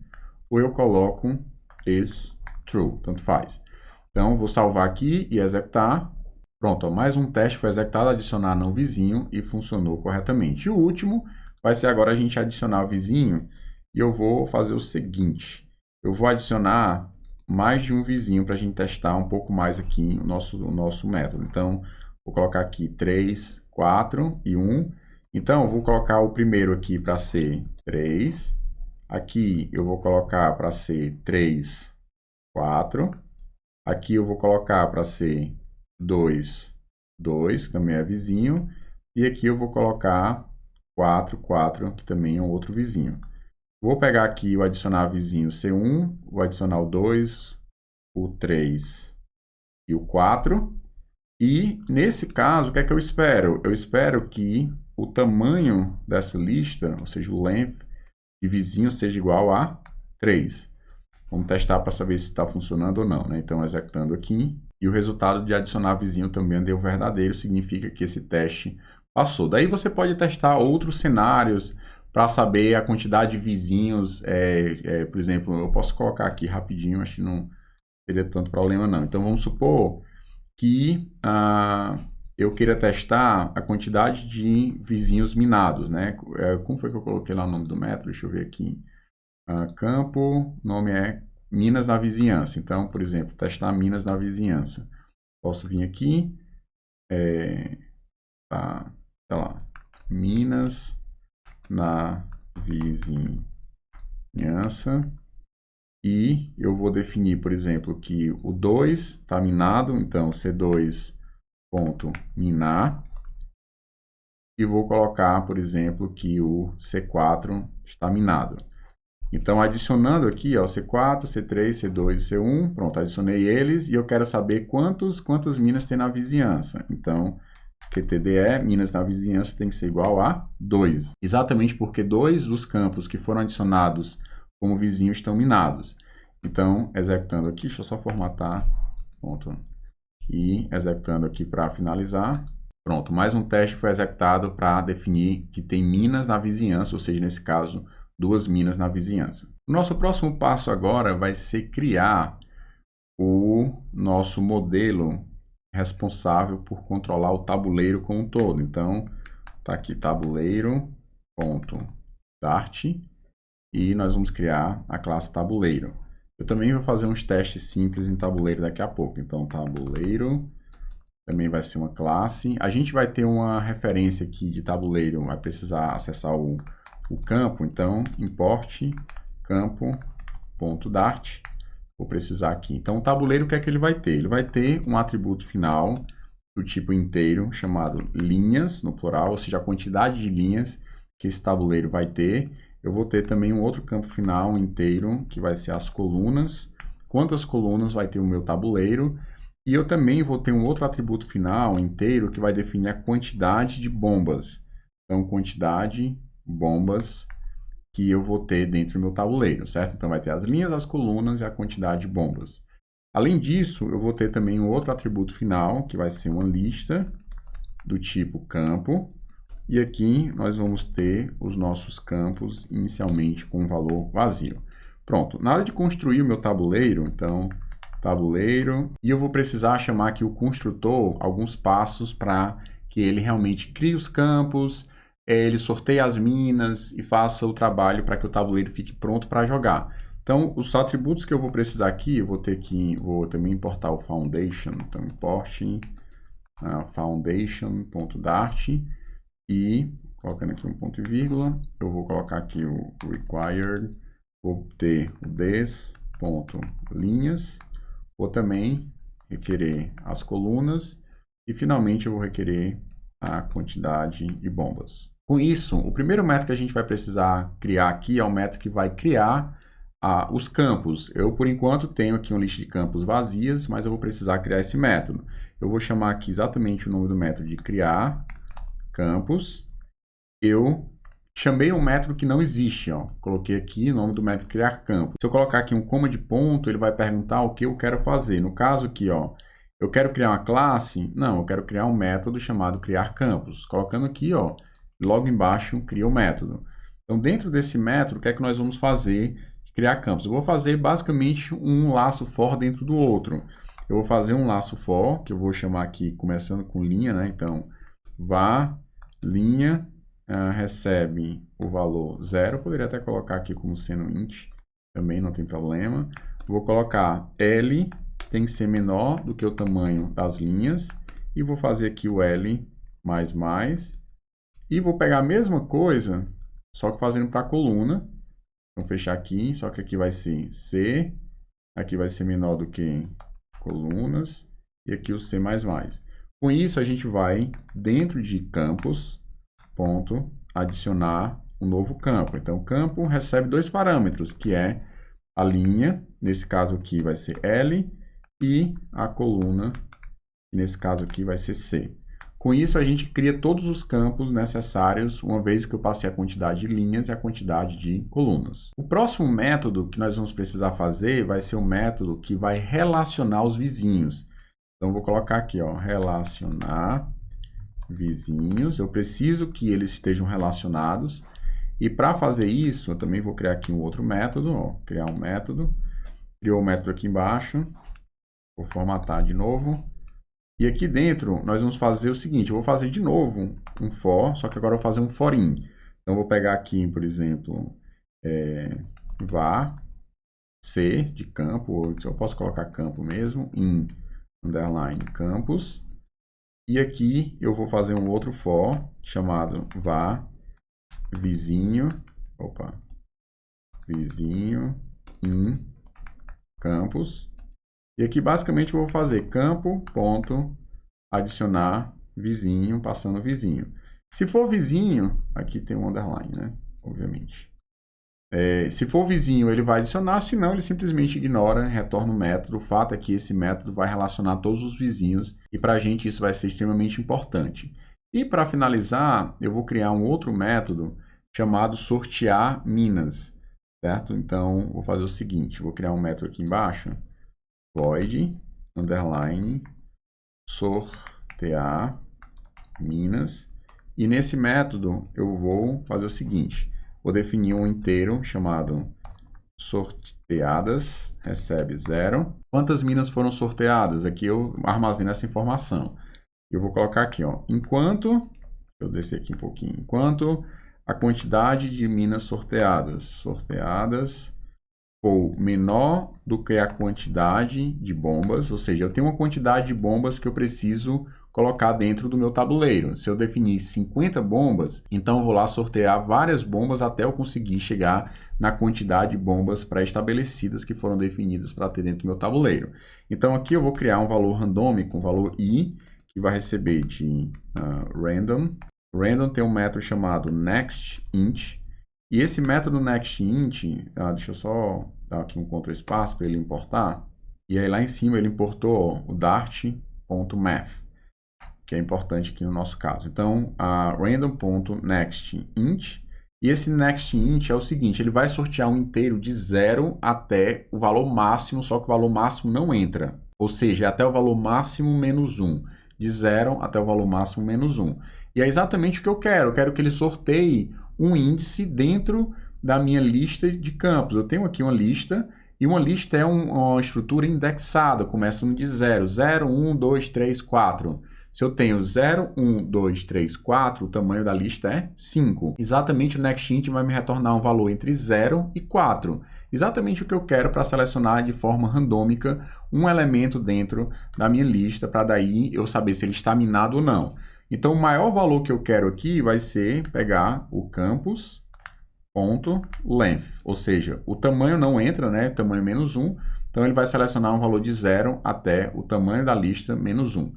ou eu coloco isTrue, tanto faz. Então, vou salvar aqui e executar. Pronto, ó, mais um teste foi executado, adicionar não vizinho e funcionou corretamente. E o último vai ser agora a gente adicionar o vizinho e eu vou fazer o seguinte. Eu vou adicionar mais de um vizinho para a gente testar um pouco mais aqui o nosso método. Então, vou colocar aqui 3, 4 e 1. Então, eu vou colocar o primeiro aqui para ser 3. Aqui eu vou colocar para ser 3, 4. Aqui eu vou colocar para ser 2, 2, que também é vizinho. E aqui eu vou colocar 4, 4, que também é um outro vizinho. Vou pegar aqui o adicionar vizinho C1, vou adicionar o 2, o 3 e o 4. E nesse caso, o que é que eu espero? Eu espero que o tamanho dessa lista, ou seja, o length de vizinho, seja igual a 3. Vamos testar para saber se está funcionando ou não, né? Então, executando aqui. E o resultado de adicionar vizinho também deu verdadeiro, significa que esse teste passou. Daí você pode testar outros cenários para saber a quantidade de vizinhos. Por exemplo, eu posso colocar aqui rapidinho, acho que não teria tanto problema não. Então, vamos supor que eu queira testar a quantidade de vizinhos minados, né? Como foi que eu coloquei lá o nome do método? Deixa eu ver aqui. Campo, nome é Minas na vizinhança. Então, por exemplo, testar Minas na vizinhança. Posso vir aqui, sei lá, Minas na vizinhança. E eu vou definir, por exemplo, que o 2 está minado, então C2.minar. E vou colocar, por exemplo, que o C4 está minado. Então, adicionando aqui, ó, C4, C3, C2 e C1, pronto, adicionei eles e eu quero saber quantas minas tem na vizinhança. Então, QTDE, minas na vizinhança, tem que ser igual a 2. Exatamente porque 2 dos campos que foram adicionados como vizinho estão minados. Então, executando aqui, deixa eu só formatar, pronto, e executando aqui para finalizar. Pronto, mais um teste foi executado para definir que tem minas na vizinhança, ou seja, nesse caso, 2 minas na vizinhança. O nosso próximo passo agora vai ser criar o nosso modelo responsável por controlar o tabuleiro como um todo. Então, tá aqui tabuleiro.dart e nós vamos criar a classe tabuleiro. Eu também vou fazer uns testes simples em tabuleiro daqui a pouco. Então, tabuleiro também vai ser uma classe. A gente vai ter uma referência aqui de tabuleiro, vai precisar acessar o campo, então import campo.dart. Vou precisar aqui. Então, o tabuleiro, o que é que ele vai ter? Ele vai ter um atributo final do tipo inteiro, chamado linhas, no plural, ou seja, a quantidade de linhas que esse tabuleiro vai ter. Eu vou ter também um outro campo final inteiro, que vai ser as colunas. Quantas colunas vai ter o meu tabuleiro? E eu também vou ter um outro atributo final inteiro, que vai definir a quantidade de bombas. Então, quantidade bombas que eu vou ter dentro do meu tabuleiro, certo? Então, vai ter as linhas, as colunas e a quantidade de bombas. Além disso, eu vou ter também um outro atributo final, que vai ser uma lista do tipo campo. E aqui nós vamos ter os nossos campos inicialmente com valor vazio. Pronto, na hora de construir o meu tabuleiro, então, tabuleiro, e eu vou precisar chamar aqui o construtor alguns passos para que ele realmente crie os campos, ele sorteie as minas e faça o trabalho para que o tabuleiro fique pronto para jogar. Então, os atributos que eu vou precisar aqui, eu vou também importar o foundation. Então, importe foundation.dart e, colocando aqui um ponto e vírgula, eu vou colocar aqui o required, vou ter o this.linhas, vou também requerer as colunas e, finalmente, eu vou requerer a quantidade de bombas. Com isso, o primeiro método que a gente vai precisar criar aqui é o método que vai criar os campos. Eu, por enquanto, tenho aqui uma lista de campos vazias, mas eu vou precisar criar esse método. Eu vou chamar aqui exatamente o nome do método de criar campos. Eu chamei um método que não existe, ó. Coloquei aqui o nome do método criar campo. Se eu colocar aqui um coma de ponto, ele vai perguntar o que eu quero fazer. No caso aqui, ó, eu quero criar uma classe? Não, eu quero criar um método chamado criar campos. Colocando aqui, ó, logo embaixo, cria o método. Então, dentro desse método, o que é que nós vamos fazer? Criar campos. Eu vou fazer basicamente um laço for dentro do outro. Eu vou fazer um laço for, que eu vou chamar aqui, começando com linha, né? Então, var linha recebe o valor 0. Poderia até colocar aqui como sendo int, também não tem problema. Vou colocar L, tem que ser menor do que o tamanho das linhas. E vou fazer aqui o L mais. E vou pegar a mesma coisa, só que fazendo para a coluna. Vou fechar aqui, só que aqui vai ser C, aqui vai ser menor do que colunas, e aqui o C++. Com isso, a gente vai, dentro de campos, ponto, adicionar um novo campo. Então, o campo recebe dois parâmetros, que é a linha, nesse caso aqui vai ser L, e a coluna, que nesse caso aqui vai ser C. Com isso, a gente cria todos os campos necessários, uma vez que eu passei a quantidade de linhas e a quantidade de colunas. O próximo método que nós vamos precisar fazer vai ser um método que vai relacionar os vizinhos. Então, eu vou colocar aqui, ó, relacionar vizinhos. Eu preciso que eles estejam relacionados. E para fazer isso, eu também vou criar aqui um outro método, ó, criar um método. Criou o método aqui embaixo. Vou formatar de novo. E aqui dentro, nós vamos fazer o seguinte, eu vou fazer de novo um for, só que agora eu vou fazer um for in. Então, eu vou pegar aqui, por exemplo, var C de campo, ou eu posso colocar campo mesmo, in underline campos. E aqui eu vou fazer um outro for, chamado var vizinho in campos. E aqui, basicamente, eu vou fazer campo, ponto, adicionar vizinho, passando vizinho. Se for vizinho, aqui tem um underline, né? Obviamente. Se for vizinho, ele vai adicionar, se não, ele simplesmente ignora, retorna o método. O fato é que esse método vai relacionar todos os vizinhos e para a gente isso vai ser extremamente importante. E para finalizar, eu vou criar um outro método chamado sortear minas, certo? Então, vou fazer o seguinte, vou criar um método aqui embaixo, void, underline, sortear minas. E nesse método eu vou fazer o seguinte, vou definir um inteiro chamado sorteadas, recebe 0. Quantas minas foram sorteadas? Aqui eu armazeno essa informação. Eu vou colocar aqui, ó, enquanto, eu descer aqui um pouquinho, enquanto a quantidade de minas sorteadas for menor do que a quantidade de bombas, ou seja, eu tenho uma quantidade de bombas que eu preciso colocar dentro do meu tabuleiro. Se eu definir 50 bombas, então eu vou lá sortear várias bombas até eu conseguir chegar na quantidade de bombas pré-estabelecidas que foram definidas para ter dentro do meu tabuleiro. Então aqui eu vou criar um valor randômico, um valor i, que vai receber de random. Random tem um método chamado nextInt. E esse método nextInt, deixa eu só dar aqui um Ctrl espaço para ele importar. E aí lá em cima ele importou o dart.math, que é importante aqui no nosso caso. Então, a random.nextInt. E esse nextInt é o seguinte, ele vai sortear um inteiro de 0 até o valor máximo, só que o valor máximo não entra. Ou seja, até o valor máximo menos 1. De 0 até o valor máximo menos 1. E é exatamente o que eu quero. Eu quero que ele sorteie um índice dentro da minha lista de campos. Eu tenho aqui uma lista, e uma lista é uma estrutura indexada, começando de 0. 0, 1, 2, 3, 4. Se eu tenho 0, 1, 2, 3, 4, o tamanho da lista é 5. Exatamente o NextInt vai me retornar um valor entre 0 e 4. Exatamente o que eu quero para selecionar de forma randômica um elemento dentro da minha lista, para daí eu saber se ele está minado ou não. Então, o maior valor que eu quero aqui vai ser pegar o campus.length, ou seja, o tamanho não entra, né? Tamanho menos 1, então ele vai selecionar um valor de 0 até o tamanho da lista menos 1,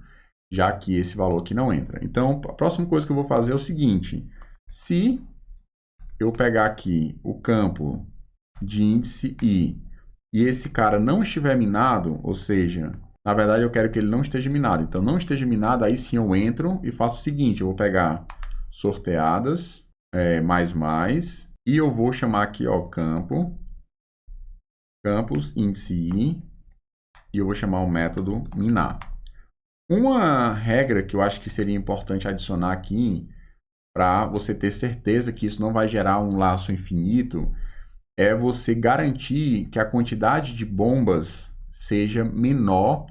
já que esse valor aqui não entra. Então, a próxima coisa que eu vou fazer é o seguinte: se eu pegar aqui o campo de índice i e esse cara não estiver minado, ou seja, na verdade eu quero que ele não esteja minado, então não esteja minado, aí sim eu entro e faço o seguinte: eu vou pegar sorteadas, e eu vou chamar aqui, ó, campus índice i, e eu vou chamar o método minar. Uma regra que eu acho que seria importante adicionar aqui, para você ter certeza que isso não vai gerar um laço infinito, é você garantir que a quantidade de bombas seja menor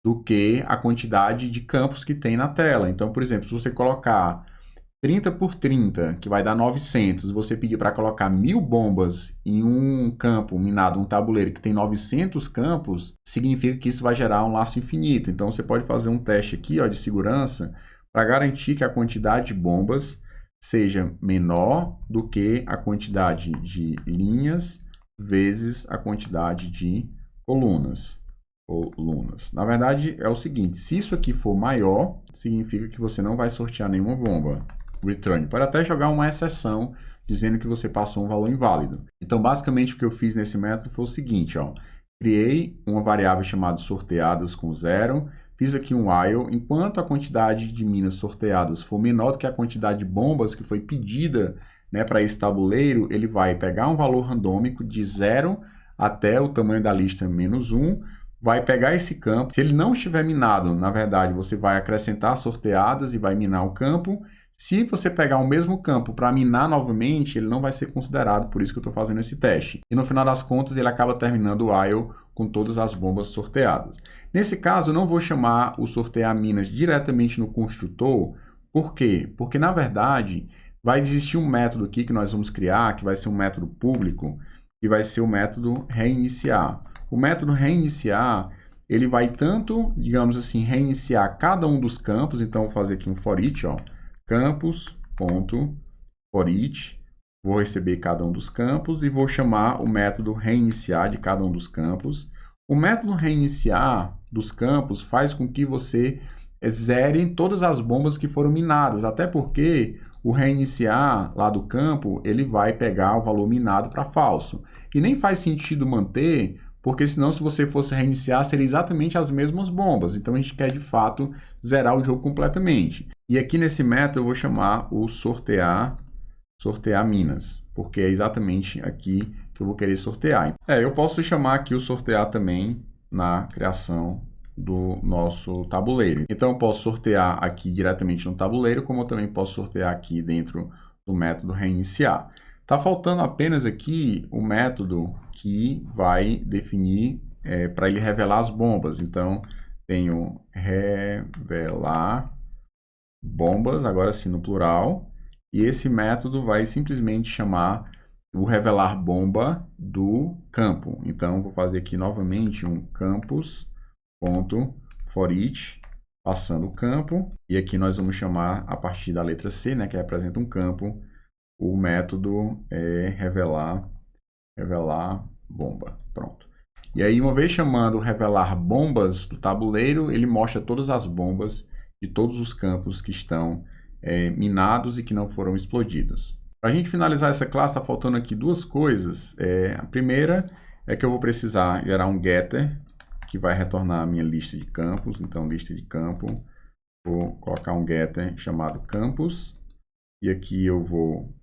do que a quantidade de campos que tem na tela. Então, por exemplo, se você colocar 30 por 30, que vai dar 900, você pedir para colocar 1000 bombas em um campo minado, um tabuleiro que tem 900 campos, significa que isso vai gerar um laço infinito. Então, você pode fazer um teste aqui, ó, de segurança para garantir que a quantidade de bombas seja menor do que a quantidade de linhas vezes a quantidade de colunas. Na verdade, é o seguinte: se isso aqui for maior, significa que você não vai sortear nenhuma bomba. Return. Pode até jogar uma exceção dizendo que você passou um valor inválido. Então, basicamente, o que eu fiz nesse método foi o seguinte, ó. Criei uma variável chamada sorteadas com 0, fiz aqui um while, enquanto a quantidade de minas sorteadas for menor do que a quantidade de bombas que foi pedida, né, para esse tabuleiro, ele vai pegar um valor randômico de 0 até o tamanho da lista menos 1, vai pegar esse campo. Se ele não estiver minado, na verdade, você vai acrescentar sorteadas e vai minar o campo. Se você pegar o mesmo campo para minar novamente, ele não vai ser considerado, por isso que eu estou fazendo esse teste. E no final das contas, ele acaba terminando o while com todas as bombas sorteadas. Nesse caso, eu não vou chamar o sortear minas diretamente no construtor. Por quê? Porque, na verdade, vai existir um método aqui que nós vamos criar, que vai ser um método público, que vai ser o método reiniciar. O método reiniciar, ele vai tanto, digamos assim, reiniciar cada um dos campos. Então, vou fazer aqui um for each, ó. Campus.forEach, vou receber cada um dos campos e vou chamar o método reiniciar de cada um dos campos. O método reiniciar dos campos faz com que você zere todas as bombas que foram minadas, até porque o reiniciar lá do campo, ele vai pegar o valor minado para falso. E nem faz sentido manter, porque senão se você fosse reiniciar, seria exatamente as mesmas bombas. Então a gente quer de fato zerar o jogo completamente. E aqui nesse método eu vou chamar o sortear minas, porque é exatamente aqui que eu vou querer sortear. Eu posso chamar aqui o sortear também na criação do nosso tabuleiro. Então eu posso sortear aqui diretamente no tabuleiro, como eu também posso sortear aqui dentro do método reiniciar. Está faltando apenas aqui o método que vai definir para ele revelar as bombas. Então, tenho revelar bombas, agora sim no plural. E esse método vai simplesmente chamar o revelar bomba do campo. Então, vou fazer aqui novamente um campus.forEach, passando o campo. E aqui nós vamos chamar, a partir da letra C, né, que representa um campo, o método revelar bomba. Pronto. E aí, uma vez chamando revelar bombas do tabuleiro, ele mostra todas as bombas de todos os campos que estão minados e que não foram explodidos. Para a gente finalizar essa classe, está faltando aqui duas coisas. A primeira é que eu vou precisar gerar um getter, que vai retornar a minha lista de campos. Então, lista de campo, vou colocar um getter chamado campos. E aqui eu vou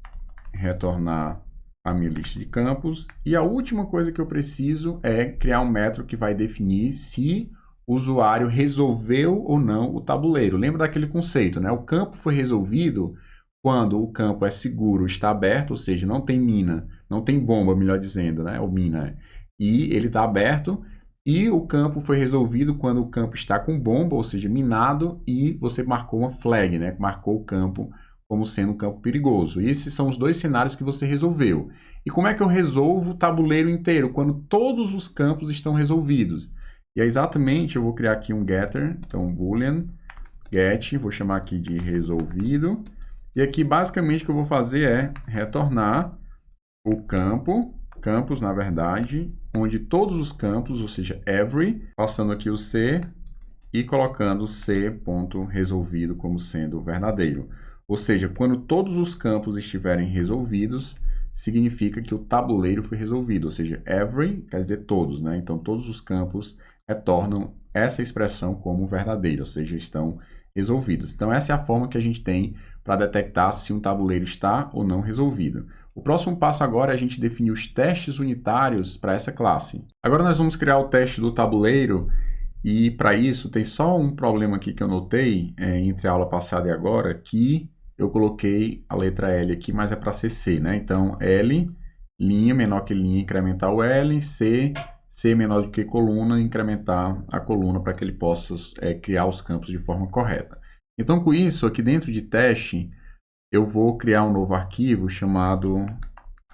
retornar a minha lista de campos. E a última coisa que eu preciso é criar um método que vai definir se o usuário resolveu ou não o tabuleiro. Lembra daquele conceito, né? O campo foi resolvido quando o campo é seguro, está aberto, ou seja, não tem mina, não tem bomba, melhor dizendo, né? Ou mina. E ele está aberto E o campo foi resolvido quando o campo está com bomba, ou seja, minado, e você marcou uma flag, né? Marcou o campo como sendo um campo perigoso. E esses são os dois cenários que você resolveu. E como é que eu resolvo o tabuleiro inteiro? Quando todos os campos estão resolvidos. E é exatamente, eu vou criar aqui um getter, então boolean get, vou chamar aqui de resolvido. E aqui basicamente o que eu vou fazer é retornar o campo, campos na verdade, onde todos os campos, ou seja, every, passando aqui o C e colocando C.resolvido como sendo verdadeiro. Ou seja, quando todos os campos estiverem resolvidos, significa que o tabuleiro foi resolvido, ou seja, every quer dizer todos, né? Então todos os campos retornam essa expressão como verdadeiro, ou seja, estão resolvidos. Então essa é a forma que a gente tem para detectar se um tabuleiro está ou não resolvido. O próximo passo agora é a gente definir os testes unitários para essa classe. Agora nós vamos criar o teste do tabuleiro e para isso tem só um problema aqui que eu notei entre a aula passada e agora, que eu coloquei a letra L aqui, mas é para ser C, né? Então L, linha, menor que linha, incrementar o L, C, C menor do que coluna, incrementar a coluna para que ele possa criar os campos de forma correta. Então com isso, aqui dentro de teste, eu vou criar um novo arquivo chamado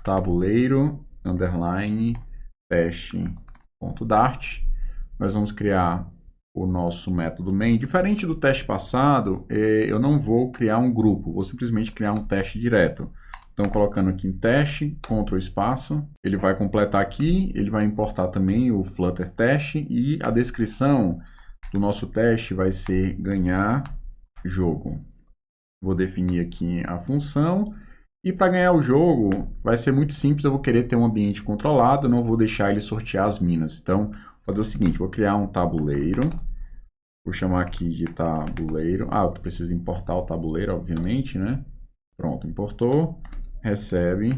tabuleiro underline teste.dart. Nós vamos criar o nosso método main. Diferente do teste passado, eu não vou criar um grupo, vou simplesmente criar um teste direto. Então, colocando aqui em teste, Ctrl espaço, ele vai completar aqui, ele vai importar também o Flutter teste e a descrição do nosso teste vai ser ganhar jogo. Vou definir aqui a função e para ganhar o jogo vai ser muito simples, eu vou querer ter um ambiente controlado, não vou deixar ele sortear as minas. Então, vou fazer o seguinte, vou criar um tabuleiro, vou chamar aqui de tabuleiro, eu preciso importar o tabuleiro, obviamente, né? Pronto, importou, recebe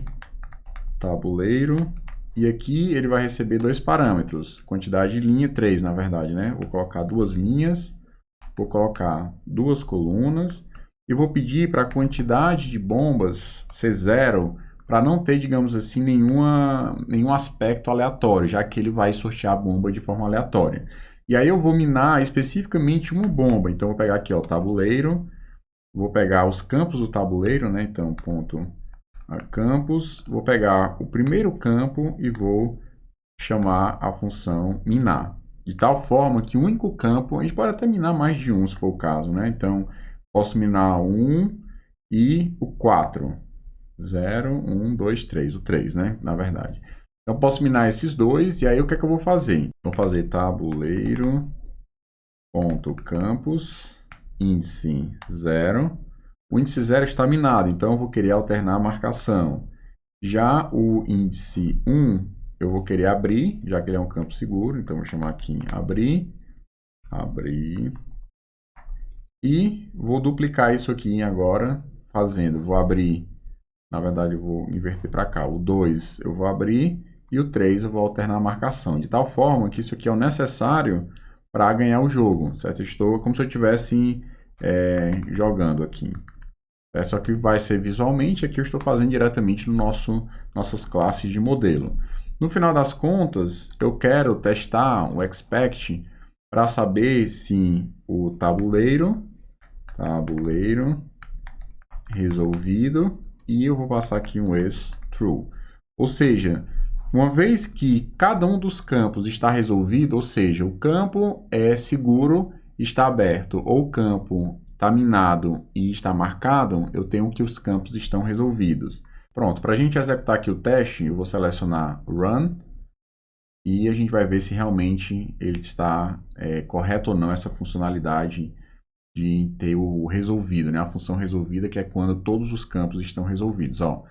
tabuleiro e aqui ele vai receber dois parâmetros, quantidade de linha, 3 na verdade, né? Vou colocar duas linhas, vou colocar duas colunas e vou pedir para a quantidade de bombas ser 0, para não ter, digamos assim, nenhum aspecto aleatório, já que ele vai sortear a bomba de forma aleatória. E aí eu vou minar especificamente uma bomba, então vou pegar aqui, ó, tabuleiro, vou pegar os campos do tabuleiro, né? Então, ponto campos, vou pegar o primeiro campo e vou chamar a função minar. De tal forma que o único campo, a gente pode até minar mais de um, se for o caso, né? Então, posso minar 1 e o 4. 0, 1, 2, 3. O 3, né? Na verdade. Então, posso minar esses dois. E aí, o que é que eu vou fazer? Vou fazer tabuleiro.campos, índice 0. O índice 0 está minado, então eu vou querer alternar a marcação. Já o índice 1, eu vou querer abrir, já que ele é um campo seguro. Então, vou chamar aqui abrir. Abrir. E vou duplicar isso aqui agora, vou abrir, na verdade eu vou inverter para cá, o 2 eu vou abrir e o 3 eu vou alternar a marcação, de tal forma que isso aqui é o necessário para ganhar o jogo, certo? Estou como se eu estivesse jogando aqui. Só que vai ser visualmente, aqui eu estou fazendo diretamente no nossas classes de modelo. No final das contas, eu quero testar o expect para saber se o tabuleiro resolvido, e eu vou passar aqui um else true. Ou seja, uma vez que cada um dos campos está resolvido, ou seja, o campo é seguro, está aberto, ou o campo está minado e está marcado, eu tenho que os campos estão resolvidos. Pronto, para a gente executar aqui o teste, eu vou selecionar Run, e a gente vai ver se realmente ele está correto ou não essa funcionalidade de ter o resolvido, né? A função resolvida, que é quando todos os campos estão resolvidos. Ó,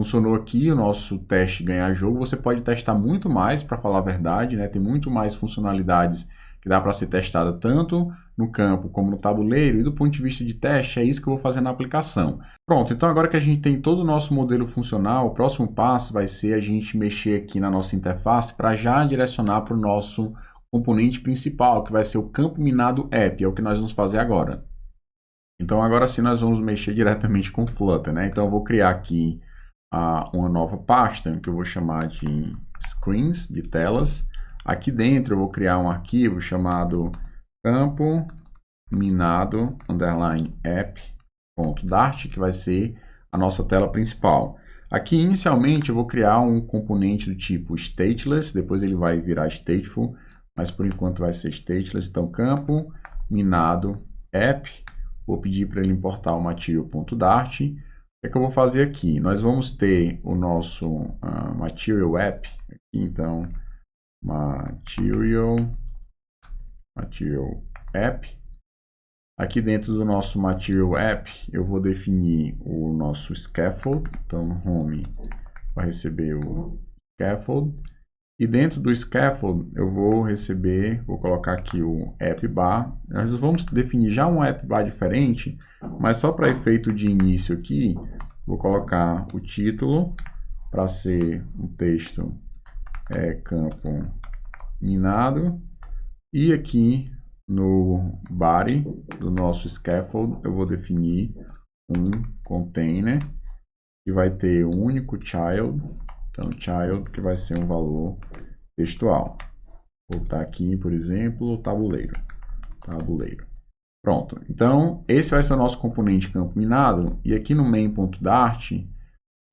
funcionou aqui o nosso teste ganhar jogo. Você pode testar muito mais, para falar a verdade, né? Tem muito mais funcionalidades que dá para ser testada tanto no campo como no tabuleiro, e do ponto de vista de teste, é isso que eu vou fazer na aplicação. Pronto, então agora que a gente tem todo o nosso modelo funcional, o próximo passo vai ser a gente mexer aqui na nossa interface para já direcionar para o nosso componente principal, que vai ser o campo minado app, é o que nós vamos fazer agora. Então agora sim nós vamos mexer diretamente com o Flutter, né? Então eu vou criar aqui uma nova pasta, que eu vou chamar de screens, de telas. Aqui dentro eu vou criar um arquivo chamado campo minado _app.dart, que vai ser a nossa tela principal. Aqui inicialmente eu vou criar um componente do tipo stateless, depois ele vai virar stateful, mas por enquanto vai ser stateless. Então campo minado app, vou pedir para ele importar o material.dart. O que é que eu vou fazer aqui? Nós vamos ter o nosso material app, aqui, então material app. Aqui dentro do nosso material app, eu vou definir o nosso scaffold. Então, home vai receber o scaffold. E dentro do scaffold, eu vou colocar aqui o app bar. Nós vamos definir já um app bar diferente, mas só para efeito de início aqui, vou colocar o título para ser um texto campo minado. E aqui no body do nosso scaffold, eu vou definir um container que vai ter um único child. Então, child que vai ser um valor textual. Vou botar aqui, por exemplo, tabuleiro. Pronto. Então, esse vai ser o nosso componente campo minado. E aqui no main.dart,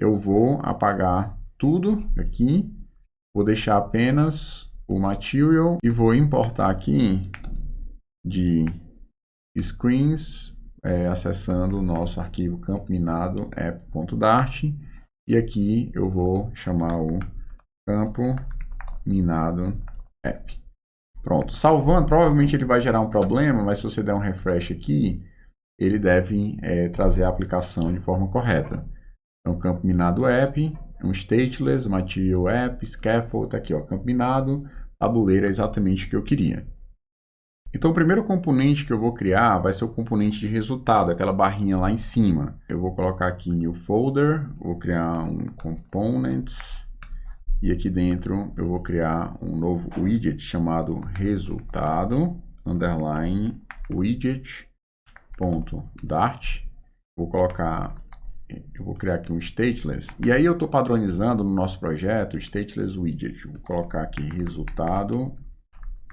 eu vou apagar tudo aqui. Vou deixar apenas o material e vou importar aqui de screens, acessando o nosso arquivo campo minado app.dart. E aqui eu vou chamar o campo minado app. Pronto, salvando, provavelmente ele vai gerar um problema, mas se você der um refresh aqui, ele deve trazer a aplicação de forma correta. Então, campo minado app, um stateless, material app, scaffold, tá aqui, ó, campo minado, tabuleiro é exatamente o que eu queria. Então, o primeiro componente que eu vou criar vai ser o componente de resultado, aquela barrinha lá em cima. Eu vou colocar aqui new folder, vou criar um components, e aqui dentro eu vou criar um novo widget chamado resultado underline widget.dart. Eu vou criar aqui um stateless, e aí eu estou padronizando no nosso projeto o stateless widget. Vou colocar aqui resultado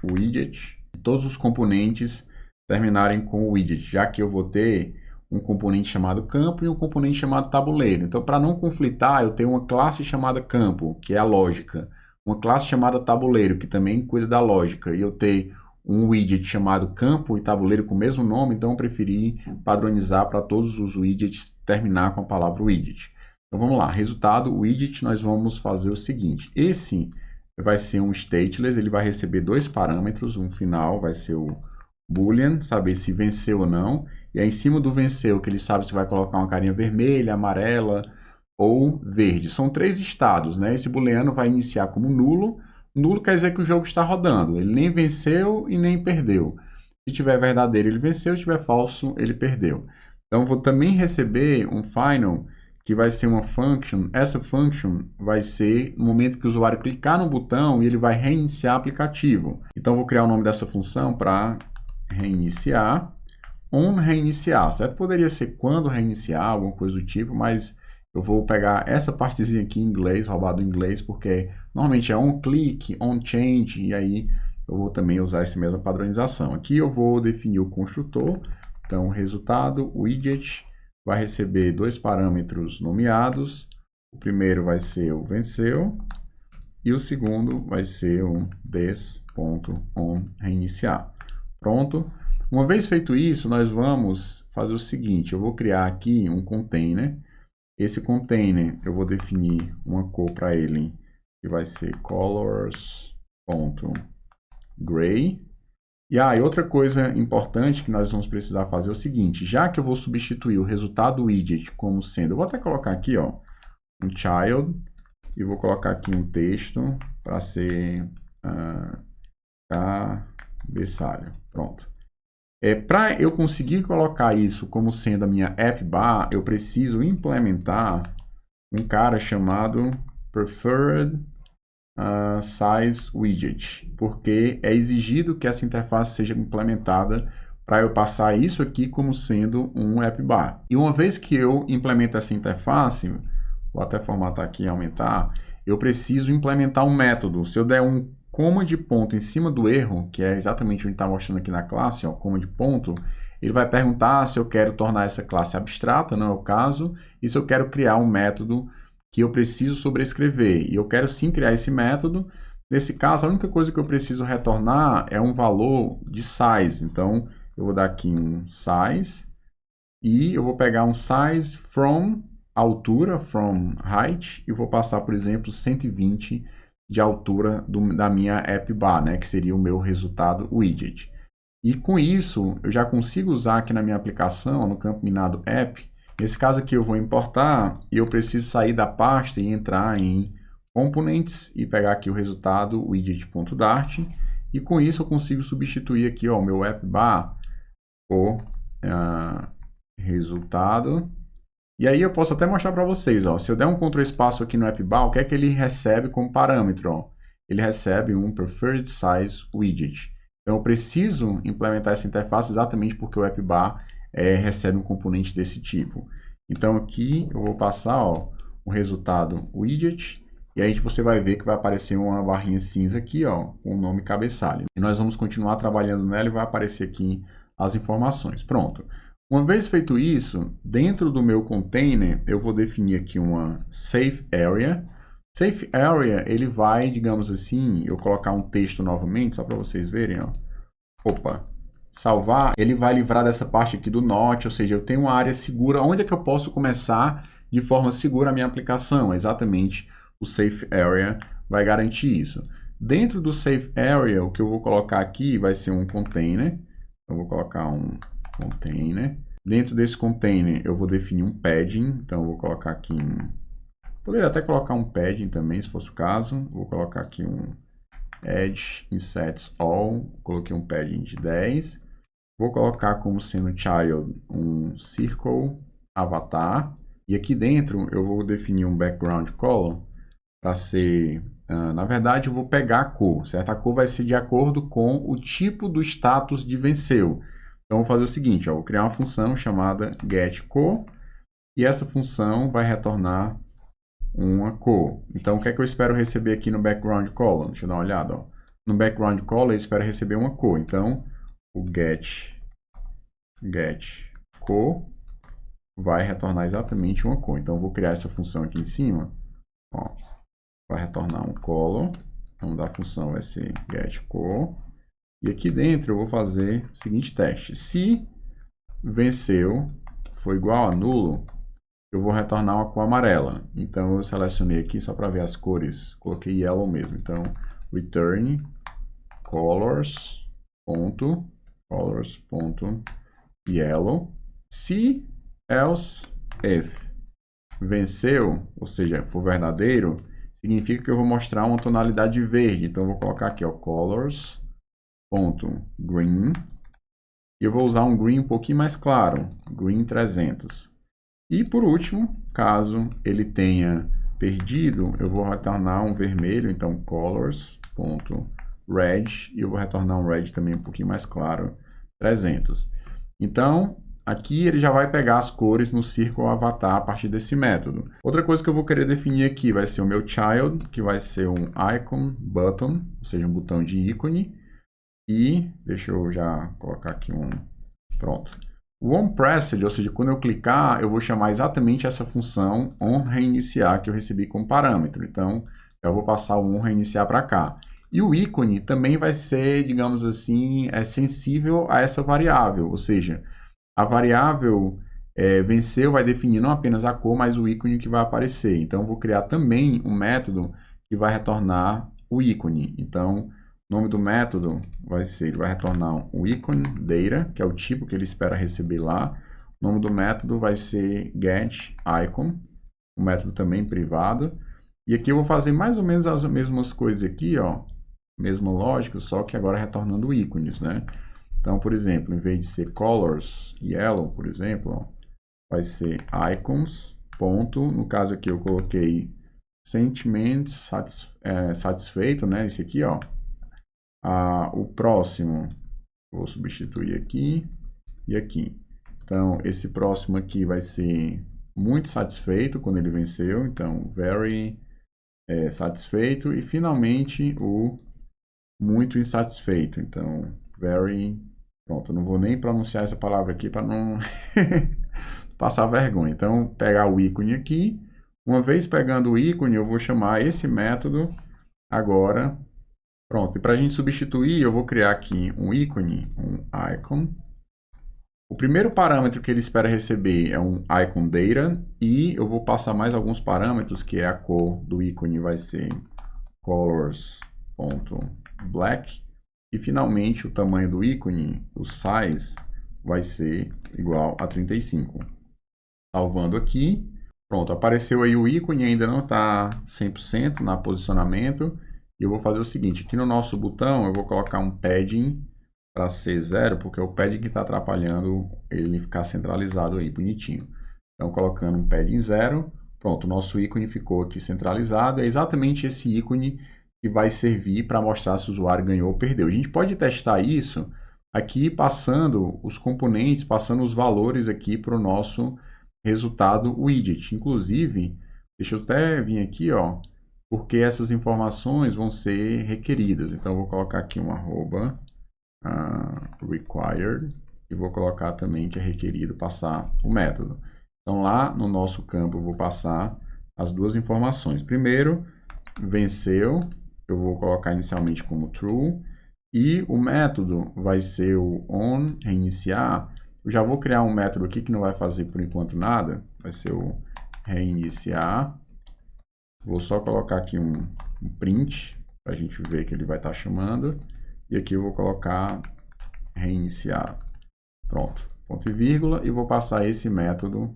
widget. Todos os componentes terminarem com o widget, já que eu vou ter um componente chamado campo e um componente chamado tabuleiro. Então, para não conflitar, eu tenho uma classe chamada campo, que é a lógica, uma classe chamada tabuleiro, que também cuida da lógica, e eu ter um widget chamado campo e tabuleiro com o mesmo nome, então eu preferi padronizar para todos os widgets terminar com a palavra widget. Então, vamos lá, resultado widget, nós vamos fazer o seguinte, esse vai ser um stateless, ele vai receber dois parâmetros, um final vai ser o boolean, saber se venceu ou não, e aí em cima do venceu, que ele sabe se vai colocar uma carinha vermelha, amarela ou verde. São três estados, né? Esse booleano vai iniciar como nulo. Nulo quer dizer que o jogo está rodando, ele nem venceu e nem perdeu. Se tiver verdadeiro, ele venceu, se tiver falso, ele perdeu. Então, vou também receber um final, que vai ser uma function. Essa function vai ser no momento que o usuário clicar no botão e ele vai reiniciar o aplicativo. Então, vou criar o nome dessa função para reiniciar, reiniciar, certo? Poderia ser quando reiniciar, alguma coisa do tipo, mas eu vou pegar essa partezinha aqui em inglês, roubado em inglês, porque normalmente é onClick, onChange, e aí eu vou também usar essa mesma padronização. Aqui eu vou definir o construtor, então resultado, widget, vai receber dois parâmetros nomeados. O primeiro vai ser o venceu e o segundo vai ser o this.onReiniciar. Pronto. Uma vez feito isso, nós vamos fazer o seguinte, eu vou criar aqui um container. Esse container eu vou definir uma cor para ele, que vai ser colors.gray. E outra coisa importante que nós vamos precisar fazer é o seguinte, já que eu vou substituir o resultado widget como sendo, eu vou até colocar aqui, ó, um child, e vou colocar aqui um texto para ser cabeçalho. Pronto. Para eu conseguir colocar isso como sendo a minha app bar, eu preciso implementar um cara chamado preferred size widget, porque é exigido que essa interface seja implementada para eu passar isso aqui como sendo um app bar. E uma vez que eu implemento essa interface, vou até formatar aqui e aumentar, eu preciso implementar um método. Se eu der um coma de ponto em cima do erro, que é exatamente o que está mostrando aqui na classe, ó, coma de ponto, ele vai perguntar se eu quero tornar essa classe abstrata, não é o caso, e se eu quero criar um método que eu preciso sobrescrever. E eu quero sim criar esse método. Nesse caso, a única coisa que eu preciso retornar é um valor de size. Então, eu vou dar aqui um size, e eu vou pegar um size from altura, from height, e vou passar, por exemplo, 120 de altura da minha app bar, né, que seria o meu resultado widget. E com isso, eu já consigo usar aqui na minha aplicação, no campo minado app. Nesse caso aqui eu vou importar e eu preciso sair da pasta e entrar em components e pegar aqui o resultado widget.dart. E com isso eu consigo substituir aqui ó, o meu app bar por resultado. E aí eu posso até mostrar para vocês, ó, se eu der um Ctrl espaço aqui no app bar, o que é que ele recebe como parâmetro? Ó? Ele recebe um preferred size widget. Então eu preciso implementar essa interface exatamente porque o app bar recebe um componente desse tipo. Então aqui eu vou passar ó, o resultado widget e aí você vai ver que vai aparecer uma barrinha cinza aqui ó, com o nome cabeçalho. E nós vamos continuar trabalhando nela e vai aparecer aqui as informações. Pronto. Uma vez feito isso, dentro do meu container eu vou definir aqui uma safe area. Safe area, ele vai, digamos assim, eu colocar um texto novamente, só para vocês verem, ó. Opa, salvar, ele vai livrar dessa parte aqui do not, ou seja, eu tenho uma área segura, onde é que eu posso começar de forma segura a minha aplicação? Exatamente, o safe area vai garantir isso. Dentro do safe area, o que eu vou colocar aqui vai ser um container, eu vou colocar um container. Dentro desse container, eu vou definir um padding, então eu vou colocar aqui poderia até colocar um padding também, se fosse o caso. Vou colocar aqui um edge insets all. Coloquei um padding de 10. Vou colocar como sendo child um circle avatar. E aqui dentro eu vou definir um background color para ser... na verdade, eu vou pegar a cor, certo? A cor vai ser de acordo com o tipo do status de venceu. Então, vou fazer o seguinte, ó, vou criar uma função chamada getCor. E essa função vai retornar uma cor. Então, o que é que eu espero receber aqui no background color? Deixa eu dar uma olhada. Ó. No background color, eu espero receber uma cor. Então, o getCor vai retornar exatamente uma cor. Então, eu vou criar essa função aqui em cima. Ó, vai retornar um color. O nome da função vai ser getCor. E aqui dentro, eu vou fazer o seguinte teste. Se venceu for igual a nulo, eu vou retornar uma cor amarela. Então, eu selecionei aqui só para ver as cores. Coloquei yellow mesmo. Então, return colors.yellow. Se else if venceu, ou seja, for verdadeiro, significa que eu vou mostrar uma tonalidade verde. Então, eu vou colocar aqui, ó, colors.green. E eu vou usar um green um pouquinho mais claro, green 300. E por último, caso ele tenha perdido, eu vou retornar um vermelho, então colors.red, e eu vou retornar um red também um pouquinho mais claro, 300. Então, aqui ele já vai pegar as cores no círculo avatar a partir desse método. Outra coisa que eu vou querer definir aqui vai ser o meu child, que vai ser um icon button, ou seja, um botão de ícone. E deixa eu já colocar aqui um... Pronto. O onPressed, ou seja, quando eu clicar, eu vou chamar exatamente essa função onReiniciar que eu recebi como parâmetro. Então, eu vou passar o onReiniciar para cá. E o ícone também vai ser, digamos assim, sensível a essa variável. Ou seja, a variável venceu vai definir não apenas a cor, mas o ícone que vai aparecer. Então, eu vou criar também um método que vai retornar o ícone. Então, o nome do método vai ser, ele vai retornar um icon data, que é o tipo que ele espera receber lá. O nome do método vai ser getIcon, um método também privado. E aqui eu vou fazer mais ou menos as mesmas coisas aqui, ó, mesma lógica, só que agora retornando ícones, né? Então, por exemplo, em vez de ser colors yellow, por exemplo, ó, vai ser icons, ponto, no caso aqui eu coloquei sentiment satisfeito, né? Esse aqui, ó. O próximo, vou substituir aqui e aqui. Então, esse próximo aqui vai ser muito satisfeito quando ele venceu. Então, very satisfeito. E, finalmente, o muito insatisfeito. Então, very... Pronto, eu não vou nem pronunciar essa palavra aqui para não passar vergonha. Então, pegar o ícone aqui. Uma vez pegando o ícone, eu vou chamar esse método agora. Pronto, e para a gente substituir, eu vou criar aqui um ícone, um icon. O primeiro parâmetro que ele espera receber é um icon data, e eu vou passar mais alguns parâmetros, que é a cor do ícone vai ser colors.black, e finalmente o tamanho do ícone, o size, vai ser igual a 35. Salvando aqui, pronto, apareceu aí o ícone, ainda não está 100% na posicionamento, e eu vou fazer o seguinte, aqui no nosso botão eu vou colocar um padding para ser 0, porque é o padding que está atrapalhando ele ficar centralizado aí, bonitinho. Então, colocando um padding 0, pronto, o nosso ícone ficou aqui centralizado. É exatamente esse ícone que vai servir para mostrar se o usuário ganhou ou perdeu. A gente pode testar isso aqui passando os componentes, passando os valores aqui para o nosso resultado widget. Inclusive, deixa eu até vir aqui, ó, porque essas informações vão ser requeridas. Então, eu vou colocar aqui um arroba required e vou colocar também que é requerido passar o método. Então, lá no nosso campo, eu vou passar as duas informações. Primeiro, venceu, eu vou colocar inicialmente como true, e o método vai ser o on, reiniciar. Eu já vou criar um método aqui que não vai fazer por enquanto nada, vai ser o reiniciar. Vou só colocar aqui um print, para a gente ver que ele vai estar chamando. E aqui eu vou colocar reiniciar. Pronto, ponto e vírgula, e vou passar esse método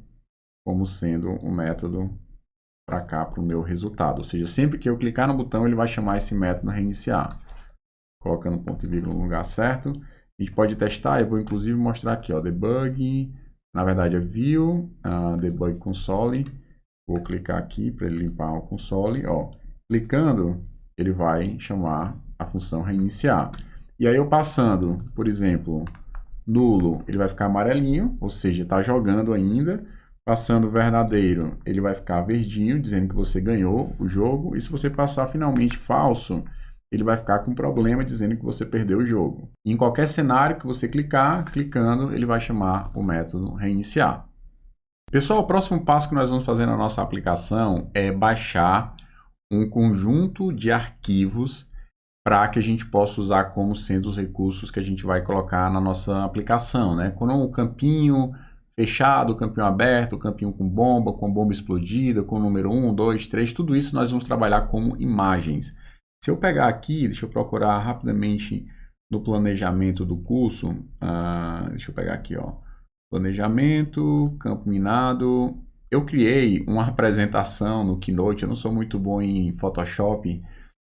como sendo um método para cá, para o meu resultado. Ou seja, sempre que eu clicar no botão, ele vai chamar esse método reiniciar. Colocando ponto e vírgula no lugar certo. A gente pode testar, eu vou inclusive mostrar aqui, ó, debug, na verdade é view, debug console. Vou clicar aqui para ele limpar o console, ó. Clicando, ele vai chamar a função reiniciar. E aí eu passando, por exemplo, nulo, ele vai ficar amarelinho, ou seja, está jogando ainda. Passando verdadeiro, ele vai ficar verdinho, dizendo que você ganhou o jogo. E se você passar finalmente falso, ele vai ficar com problema, dizendo que você perdeu o jogo. E em qualquer cenário que você clicando, ele vai chamar o método reiniciar. Pessoal, o próximo passo que nós vamos fazer na nossa aplicação é baixar um conjunto de arquivos para que a gente possa usar como sendo os recursos que a gente vai colocar na nossa aplicação, né? Com o campinho fechado, o campinho aberto, o campinho com bomba explodida, com o número 1, 2, 3, tudo isso nós vamos trabalhar como imagens. Se eu pegar aqui, deixa eu procurar rapidamente no planejamento do curso, deixa eu pegar aqui, ó, planejamento, campo minado. Eu criei uma apresentação no Keynote, eu não sou muito bom em Photoshop,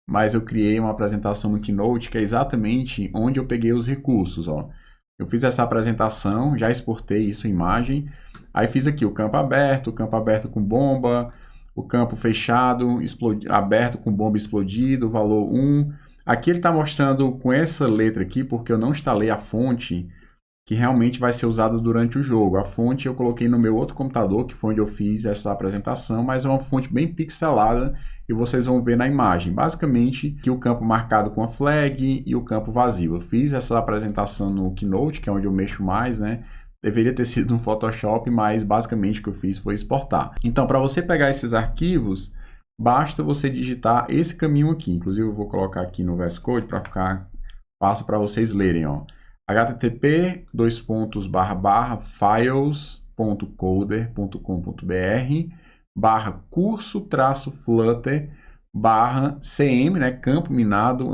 mas eu criei uma apresentação no Keynote que é exatamente onde eu peguei os recursos, ó. Eu fiz essa apresentação, já exportei isso em imagem, aí fiz aqui o campo aberto com bomba, o campo fechado, aberto com bomba explodido, valor 1. Aqui ele está mostrando com essa letra aqui, porque eu não instalei a fonte que realmente vai ser usada durante o jogo. A fonte eu coloquei no meu outro computador, que foi onde eu fiz essa apresentação, mas é uma fonte bem pixelada e vocês vão ver na imagem. Basicamente, que o campo marcado com a flag e o campo vazio. Eu fiz essa apresentação no Keynote, que é onde eu mexo mais, né? Deveria ter sido no Photoshop, mas basicamente o que eu fiz foi exportar. Então, para você pegar esses arquivos, basta você digitar esse caminho aqui. Inclusive, eu vou colocar aqui no VS Code para ficar fácil para vocês lerem, ó. http://files.coder.com.br/curso-flutter/cm, né, campo minado,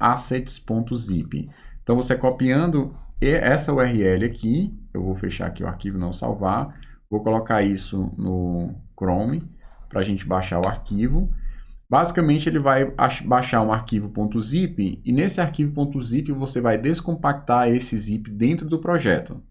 _assets.zip. Então, você copiando essa URL aqui, eu vou fechar aqui o arquivo e não salvar, vou colocar isso no Chrome para a gente baixar o arquivo. Basicamente, ele vai baixar um arquivo .zip e nesse arquivo .zip você vai descompactar esse zip dentro do projeto.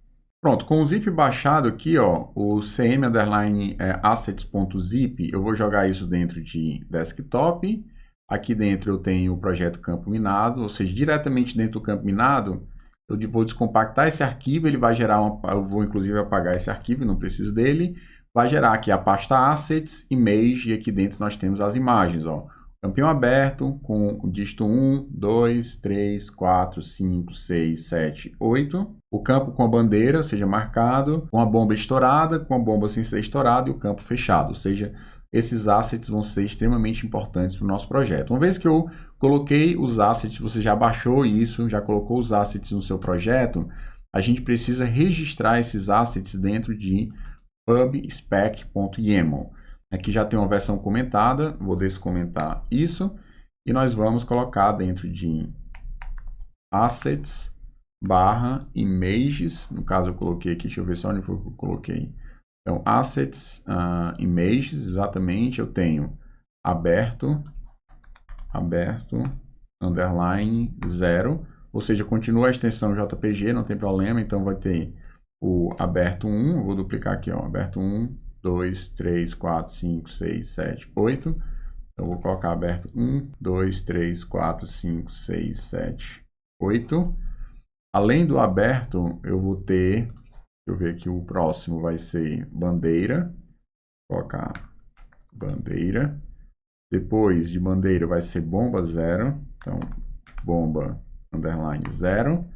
Pronto, com o zip baixado aqui, ó, o cm_assets.zip, eu vou jogar isso dentro de desktop. Aqui dentro eu tenho o projeto campo minado, ou seja, diretamente dentro do campo minado, eu vou descompactar esse arquivo, ele vai gerar eu vou inclusive apagar esse arquivo, não preciso dele. Vai gerar aqui a pasta Assets, Image, e aqui dentro nós temos as imagens, ó. Campinho aberto com o dígito 1, 2, 3, 4, 5, 6, 7, 8. O campo com a bandeira, ou seja, marcado, com a bomba estourada, com a bomba sem ser estourada e o campo fechado. Ou seja, esses assets vão ser extremamente importantes para o nosso projeto. Uma vez que eu coloquei os assets, você já baixou isso, já colocou os assets no seu projeto, a gente precisa registrar esses assets dentro de pubspec.yaml. Aqui já tem uma versão comentada, vou descomentar isso, e nós vamos colocar dentro de assets barra images, no caso eu coloquei aqui, deixa eu ver só onde foi que eu coloquei. Então, assets, images, exatamente, eu tenho aberto, underline, 0, ou seja, continua a extensão JPG, não tem problema, então vai ter o aberto 1, eu vou duplicar aqui, ó, aberto 1, 2, 3, 4, 5, 6, 7, 8. Então, eu vou colocar aberto 1, 2, 3, 4, 5, 6, 7, 8. Além do aberto, eu vou ter, deixa eu ver aqui, o próximo vai ser bandeira. Vou colocar bandeira. Depois de bandeira vai ser bomba 0. Então, bomba underline 0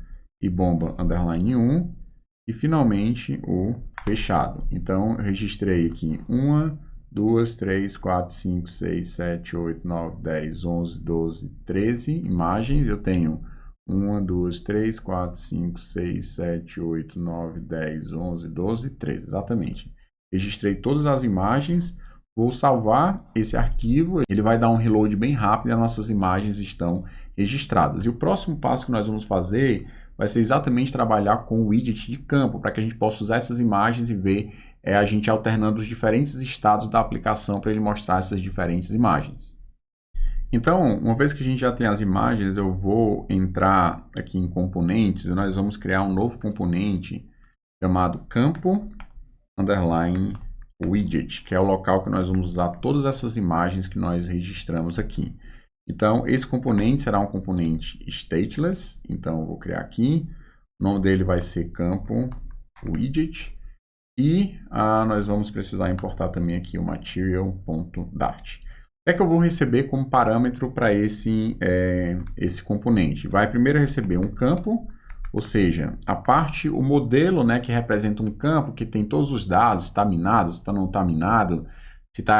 e bomba underline 1. E finalmente o fechado. Então, eu registrei aqui 1, 2, 3, 4, 5, 6, 7, 8, 9, 10, 11, 12, 13 imagens. Eu tenho 1, 2, 3, 4, 5, 6, 7, 8, 9, 10, 11, 12, 13. Exatamente. Registrei todas as imagens. Vou salvar esse arquivo. Ele vai dar um reload bem rápido e as nossas imagens estão registradas. E o próximo passo que nós vamos fazer vai ser exatamente trabalhar com o widget de campo, para que a gente possa usar essas imagens e ver a gente alternando os diferentes estados da aplicação para ele mostrar essas diferentes imagens. Então, uma vez que a gente já tem as imagens, eu vou entrar aqui em componentes e nós vamos criar um novo componente chamado campo underline widget, que é o local que nós vamos usar todas essas imagens que nós registramos aqui. Então, esse componente será um componente stateless. Então, eu vou criar aqui. O nome dele vai ser campo widget. E nós vamos precisar importar também aqui o material.dart. O que é que eu vou receber como parâmetro para esse componente? Vai primeiro receber um campo, ou seja, o modelo, né, que representa um campo que tem todos os dados, se está minado, se não está minado,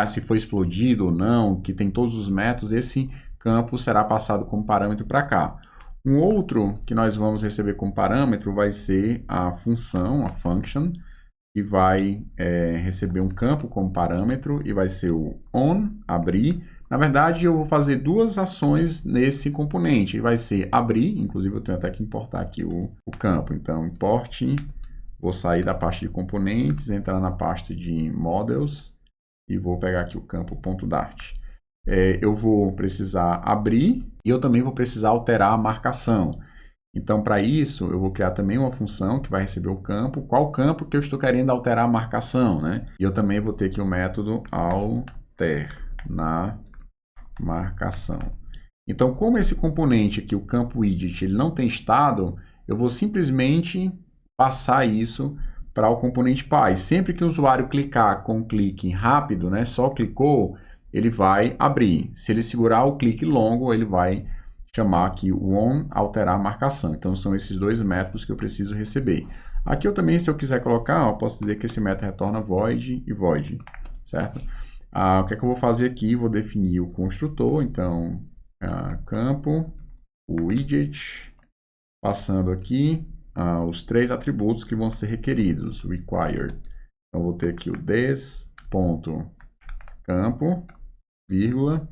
se foi explodido ou não, que tem todos os métodos, esse campo será passado como parâmetro para cá. Um outro que nós vamos receber como parâmetro vai ser a função, a function, que vai receber um campo como parâmetro e vai ser o on, abrir. Na verdade, eu vou fazer duas ações nesse componente. Vai ser abrir, inclusive eu tenho até que importar aqui o campo. Então, import, vou sair da pasta de componentes, entrar na pasta de models e vou pegar aqui o campo .dart. Eu vou precisar abrir e eu também vou precisar alterar a marcação. Então, para isso, eu vou criar também uma função que vai receber o campo. Qual campo que eu estou querendo alterar a marcação, né? E eu também vou ter aqui o método alternar marcação. Então, como esse componente aqui, o campo widget, ele não tem estado, eu vou simplesmente passar isso para o componente Py. Sempre que o usuário clicar com um clique rápido, né? Só clicou, ele vai abrir. Se ele segurar o clique longo, ele vai chamar aqui o on alterar marcação. Então, são esses dois métodos que eu preciso receber. Aqui eu também, se eu quiser colocar, eu posso dizer que esse método retorna void e void, certo? O que é que eu vou fazer aqui? Vou definir o construtor, então, campo, widget, passando aqui os três atributos que vão ser requeridos, required. Então, vou ter aqui o des.campo, vírgula,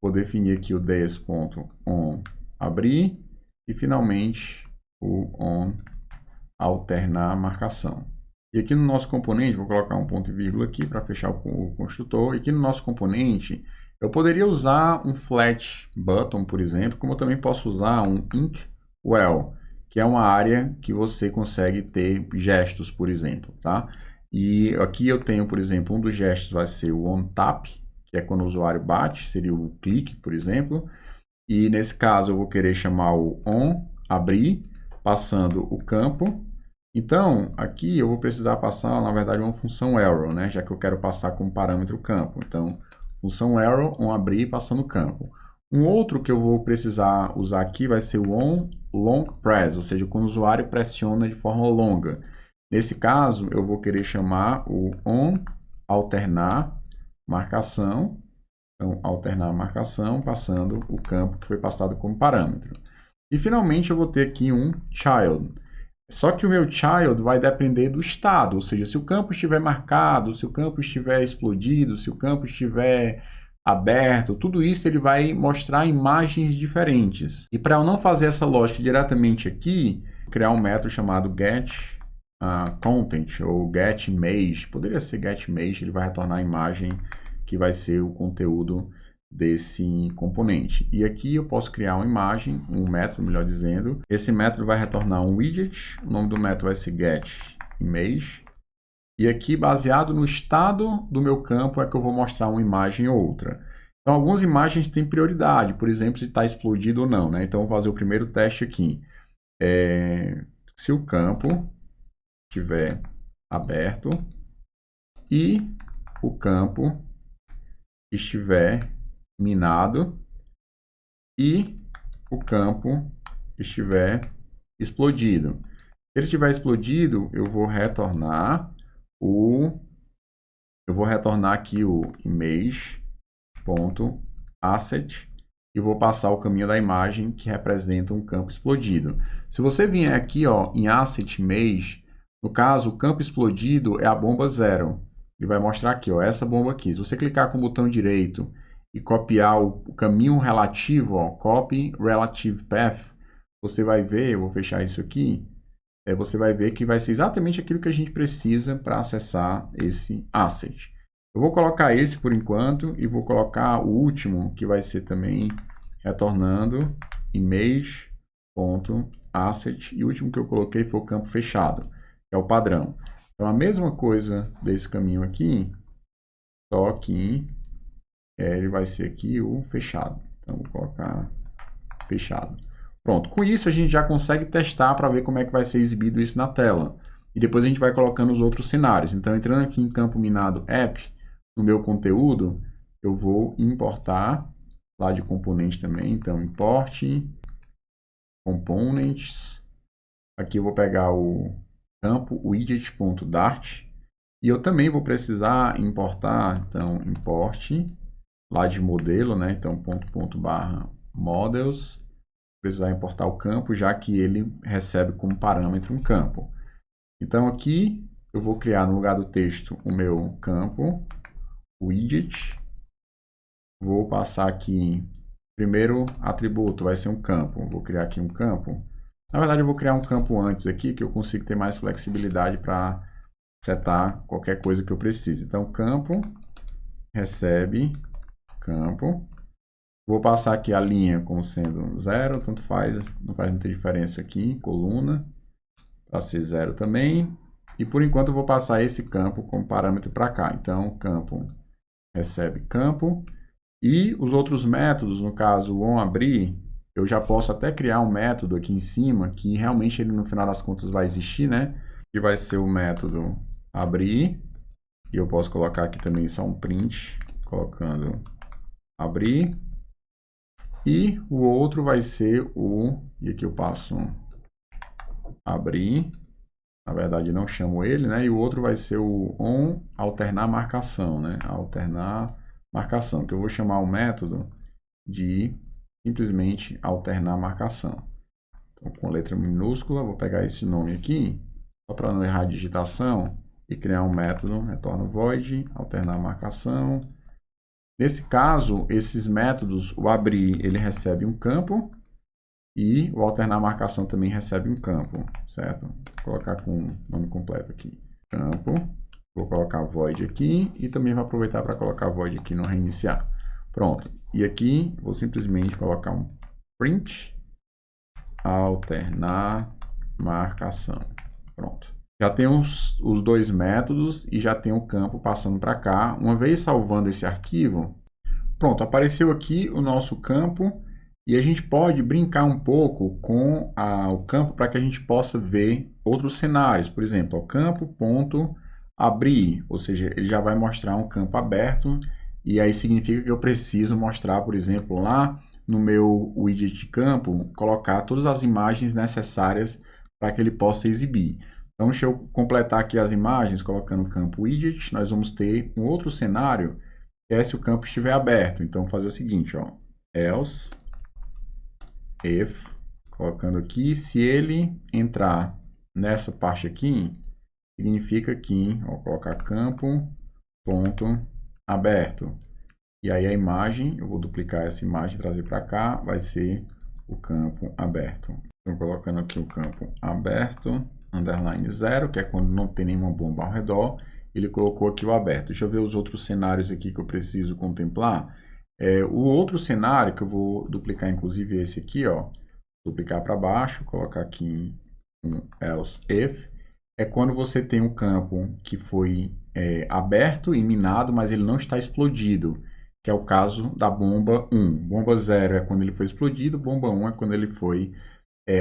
vou definir aqui o des.on abrir e finalmente o on alternar marcação. E aqui no nosso componente, vou colocar um ponto e vírgula aqui para fechar o construtor. E aqui no nosso componente, eu poderia usar um flat button, por exemplo, como eu também posso usar um inkwell, que é uma área que você consegue ter gestos, por exemplo, tá? E aqui eu tenho, por exemplo, um dos gestos vai ser o onTap, que é quando o usuário bate, seria o clique, por exemplo. E nesse caso eu vou querer chamar o on, abrir, passando o campo. Então, aqui eu vou precisar passar, na verdade, uma função arrow, né? Já que eu quero passar como parâmetro o campo. Então, função arrow, on abrir, passando o campo. Um outro que eu vou precisar usar aqui vai ser o on long press, ou seja, quando o usuário pressiona de forma longa. Nesse caso, eu vou querer chamar o on alternar marcação. Então, alternar marcação, passando o campo que foi passado como parâmetro. E, finalmente, eu vou ter aqui um child. Só que o meu child vai depender do estado, ou seja, se o campo estiver marcado, se o campo estiver explodido, se o campo estiver aberto, tudo isso ele vai mostrar imagens diferentes. E para eu não fazer essa lógica diretamente aqui, criar um método chamado getContent ou getImage. Poderia ser getImage, ele vai retornar a imagem que vai ser o conteúdo desse componente. E aqui eu posso criar uma imagem, um método, melhor dizendo. Esse método vai retornar um widget. O nome do método vai ser getImage. E aqui, baseado no estado do meu campo, é que eu vou mostrar uma imagem ou outra. Então, algumas imagens têm prioridade, por exemplo, se está explodido ou não, né? Então, vou fazer o primeiro teste aqui. Se o campo estiver aberto e o campo estiver minado e o campo estiver explodido. Se ele estiver explodido, eu vou retornar aqui o image.asset e vou passar o caminho da imagem que representa um campo explodido. Se você vier aqui, ó, em asset image, no caso, o campo explodido é a bomba 0. Ele vai mostrar aqui, ó, essa bomba aqui. Se você clicar com o botão direito e copiar o caminho relativo, ó, copy relative path, você vai ver, eu vou fechar isso aqui, você vai ver que vai ser exatamente aquilo que a gente precisa para acessar esse asset. Eu vou colocar esse por enquanto e vou colocar o último, que vai ser também retornando image.asset, e o último que eu coloquei foi o campo fechado, que é o padrão. Então, a mesma coisa desse caminho aqui, só que ele vai ser aqui o fechado. Então, vou colocar fechado. Pronto, com isso a gente já consegue testar para ver como é que vai ser exibido isso na tela. E depois a gente vai colocando os outros cenários. Então, entrando aqui em campo minado app, no meu conteúdo, eu vou importar lá de componente também. Então, import components. Aqui eu vou pegar o campo widget.dart. E eu também vou precisar importar, então, import lá de modelo, né? Então, /models. Precisar importar o campo, já que ele recebe como parâmetro um campo. Então, aqui eu vou criar no lugar do texto o meu campo widget. Vou passar aqui, primeiro atributo vai ser um campo. Vou criar aqui um campo. Na verdade, eu vou criar um campo antes aqui, que eu consigo ter mais flexibilidade para setar qualquer coisa que eu precise. Então, campo recebe campo. Vou passar aqui a linha como sendo 0, tanto faz, não faz muita diferença aqui, coluna, para ser 0 também. E por enquanto eu vou passar esse campo como parâmetro para cá. Então, campo recebe campo. E os outros métodos, no caso, o onAbrir, eu já posso até criar um método aqui em cima, que realmente ele no final das contas vai existir, né? Que vai ser o método abrir. E eu posso colocar aqui também só um print, colocando abrir. E o outro vai ser e aqui eu passo abrir, na verdade não chamo ele, né? E o outro vai ser o on alternar marcação, né? Alternar marcação, que eu vou chamar o método de simplesmente alternar marcação. Então, com letra minúscula, vou pegar esse nome aqui, só para não errar a digitação, e criar um método, retorno void, alternar marcação. Nesse caso, esses métodos, o abrir, ele recebe um campo e o alternar marcação também recebe um campo, certo? Vou colocar com o nome completo aqui, campo. Vou colocar void aqui e também vou aproveitar para colocar void aqui no reiniciar. Pronto. E aqui, vou simplesmente colocar um print, alternar marcação. Pronto. Já tem os dois métodos e já tem o campo passando para cá. Uma vez salvando esse arquivo, pronto, apareceu aqui o nosso campo e a gente pode brincar um pouco com o campo para que a gente possa ver outros cenários. Por exemplo, o campo.abrir, ou seja, ele já vai mostrar um campo aberto E aí significa que eu preciso mostrar, por exemplo, lá no meu widget de campo, colocar todas as imagens necessárias para que ele possa exibir. Então, deixa eu completar aqui as imagens, colocando o campo widget. Nós vamos ter um outro cenário, que é se o campo estiver aberto. Então, vou fazer o seguinte, ó, else, if, colocando aqui, se ele entrar nessa parte aqui, significa que, ó, colocar campo, ponto, aberto. E aí a imagem, eu vou duplicar essa imagem, trazer para cá, vai ser o campo aberto. Então, colocando aqui o campo aberto, underline 0, que é quando não tem nenhuma bomba ao redor, ele colocou aqui o aberto. Deixa eu ver os outros cenários aqui que eu preciso contemplar. O outro cenário, que eu vou duplicar, inclusive esse aqui, ó, duplicar para baixo, colocar aqui um else if, é quando você tem um campo que foi aberto e minado, mas ele não está explodido, que é o caso da bomba 1. Bomba 0 é quando ele foi explodido, bomba 1 é quando ele foi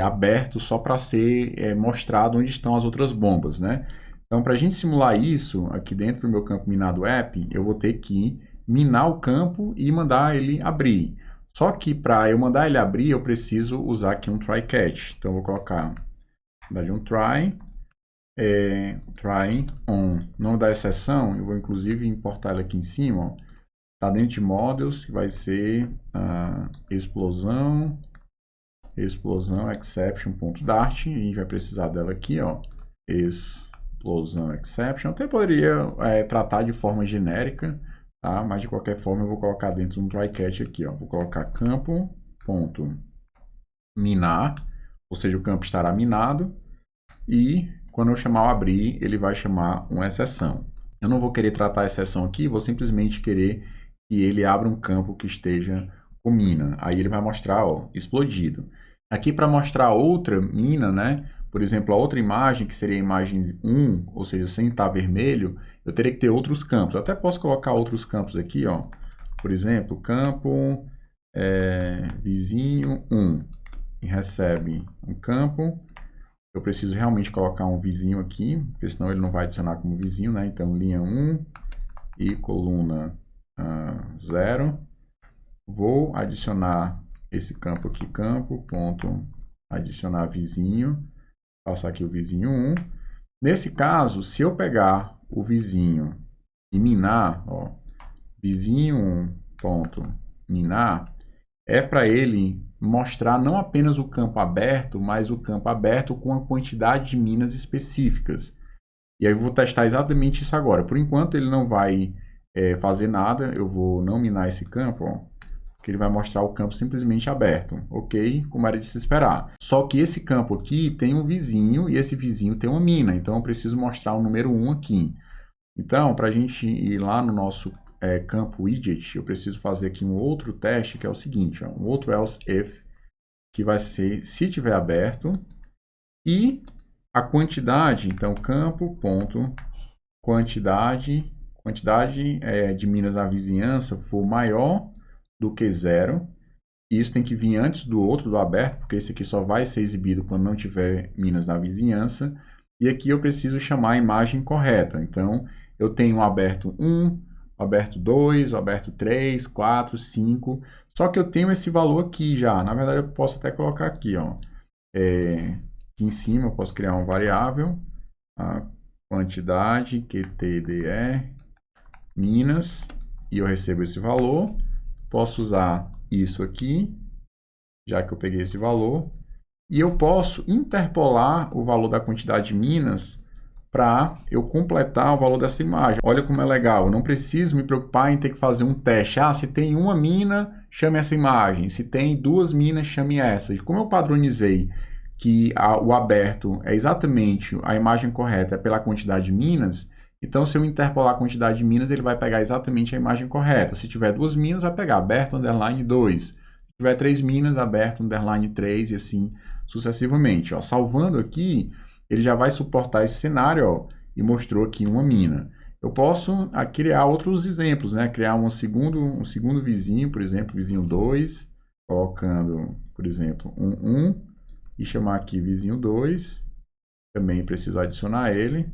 aberto só para ser mostrado onde estão as outras bombas, né? Então, para a gente simular isso, aqui dentro do meu campo minado app, eu vou ter que minar o campo e mandar ele abrir. Só que para eu mandar ele abrir, eu preciso usar aqui um try catch. Então, eu vou colocar um try on. O nome da exceção, eu vou inclusive importar ele aqui em cima, ó. Tá dentro de models, que vai ser explosão exception.dart. A gente vai precisar dela aqui, ó, explosão exception. Até poderia tratar de forma genérica, tá? Mas de qualquer forma eu vou colocar dentro um try catch aqui, ó. Vou colocar campo ponto minar, ou seja, o campo estará minado, e quando eu chamar o abrir, ele vai chamar uma exceção. Eu não vou querer tratar a exceção aqui, vou simplesmente querer que ele abra um campo que esteja com mina. Aí ele vai mostrar, ó, explodido. Aqui para mostrar outra mina, né? Por exemplo, a outra imagem, que seria a imagem 1, ou seja, sem estar vermelho, eu teria que ter outros campos. Eu até posso colocar outros campos aqui, ó. Por exemplo, campo vizinho 1 e recebe um campo. Eu preciso realmente colocar um vizinho aqui, porque senão ele não vai adicionar como vizinho, né? Então, linha 1 e coluna 0. Vou adicionar esse campo aqui, campo, ponto, adicionar vizinho, passar aqui o vizinho 1. Nesse caso, se eu pegar o vizinho e minar, ó, vizinho 1, ponto, minar, é para ele mostrar não apenas o campo aberto, mas o campo aberto com a quantidade de minas específicas. E aí eu vou testar exatamente isso agora. Por enquanto ele não vai fazer nada, eu vou não minar esse campo, ó, que ele vai mostrar o campo simplesmente aberto, ok? Como era de se esperar. Só que esse campo aqui tem um vizinho e esse vizinho tem uma mina, então eu preciso mostrar o número 1 aqui. Então, para a gente ir lá no nosso campo widget, eu preciso fazer aqui um outro teste, que é o seguinte, ó, um outro else if, que vai ser se tiver aberto, e a quantidade, então campo, ponto, quantidade de minas na vizinhança for maior do que 0, e isso tem que vir antes do outro, do aberto, porque esse aqui só vai ser exibido quando não tiver minas na vizinhança, e aqui eu preciso chamar a imagem correta. Então, eu tenho o aberto 1, o aberto 2, o aberto 3, 4, 5, só que eu tenho esse valor aqui já. Na verdade, eu posso até colocar aqui, ó, aqui em cima eu posso criar uma variável, a quantidade QTDE minas, e eu recebo esse valor. Posso usar isso aqui, já que eu peguei esse valor, e eu posso interpolar o valor da quantidade de minas para eu completar o valor dessa imagem. Olha como é legal, eu não preciso me preocupar em ter que fazer um teste. Ah, se tem uma mina, chame essa imagem. Se tem 2 minas, chame essa. E como eu padronizei que o aberto é exatamente a imagem correta pela quantidade de minas, então se eu interpolar a quantidade de minas, ele vai pegar exatamente a imagem correta. Se tiver 2 minas, vai pegar aberto, underline 2. Se tiver 3 minas, aberto, underline 3 e assim sucessivamente. Ó, salvando aqui, ele já vai suportar esse cenário, ó, e mostrou aqui uma mina. Eu posso criar outros exemplos, né? Criar um segundo vizinho, por exemplo, vizinho 2, colocando, por exemplo, 1, e chamar aqui vizinho 2. Também preciso adicionar ele.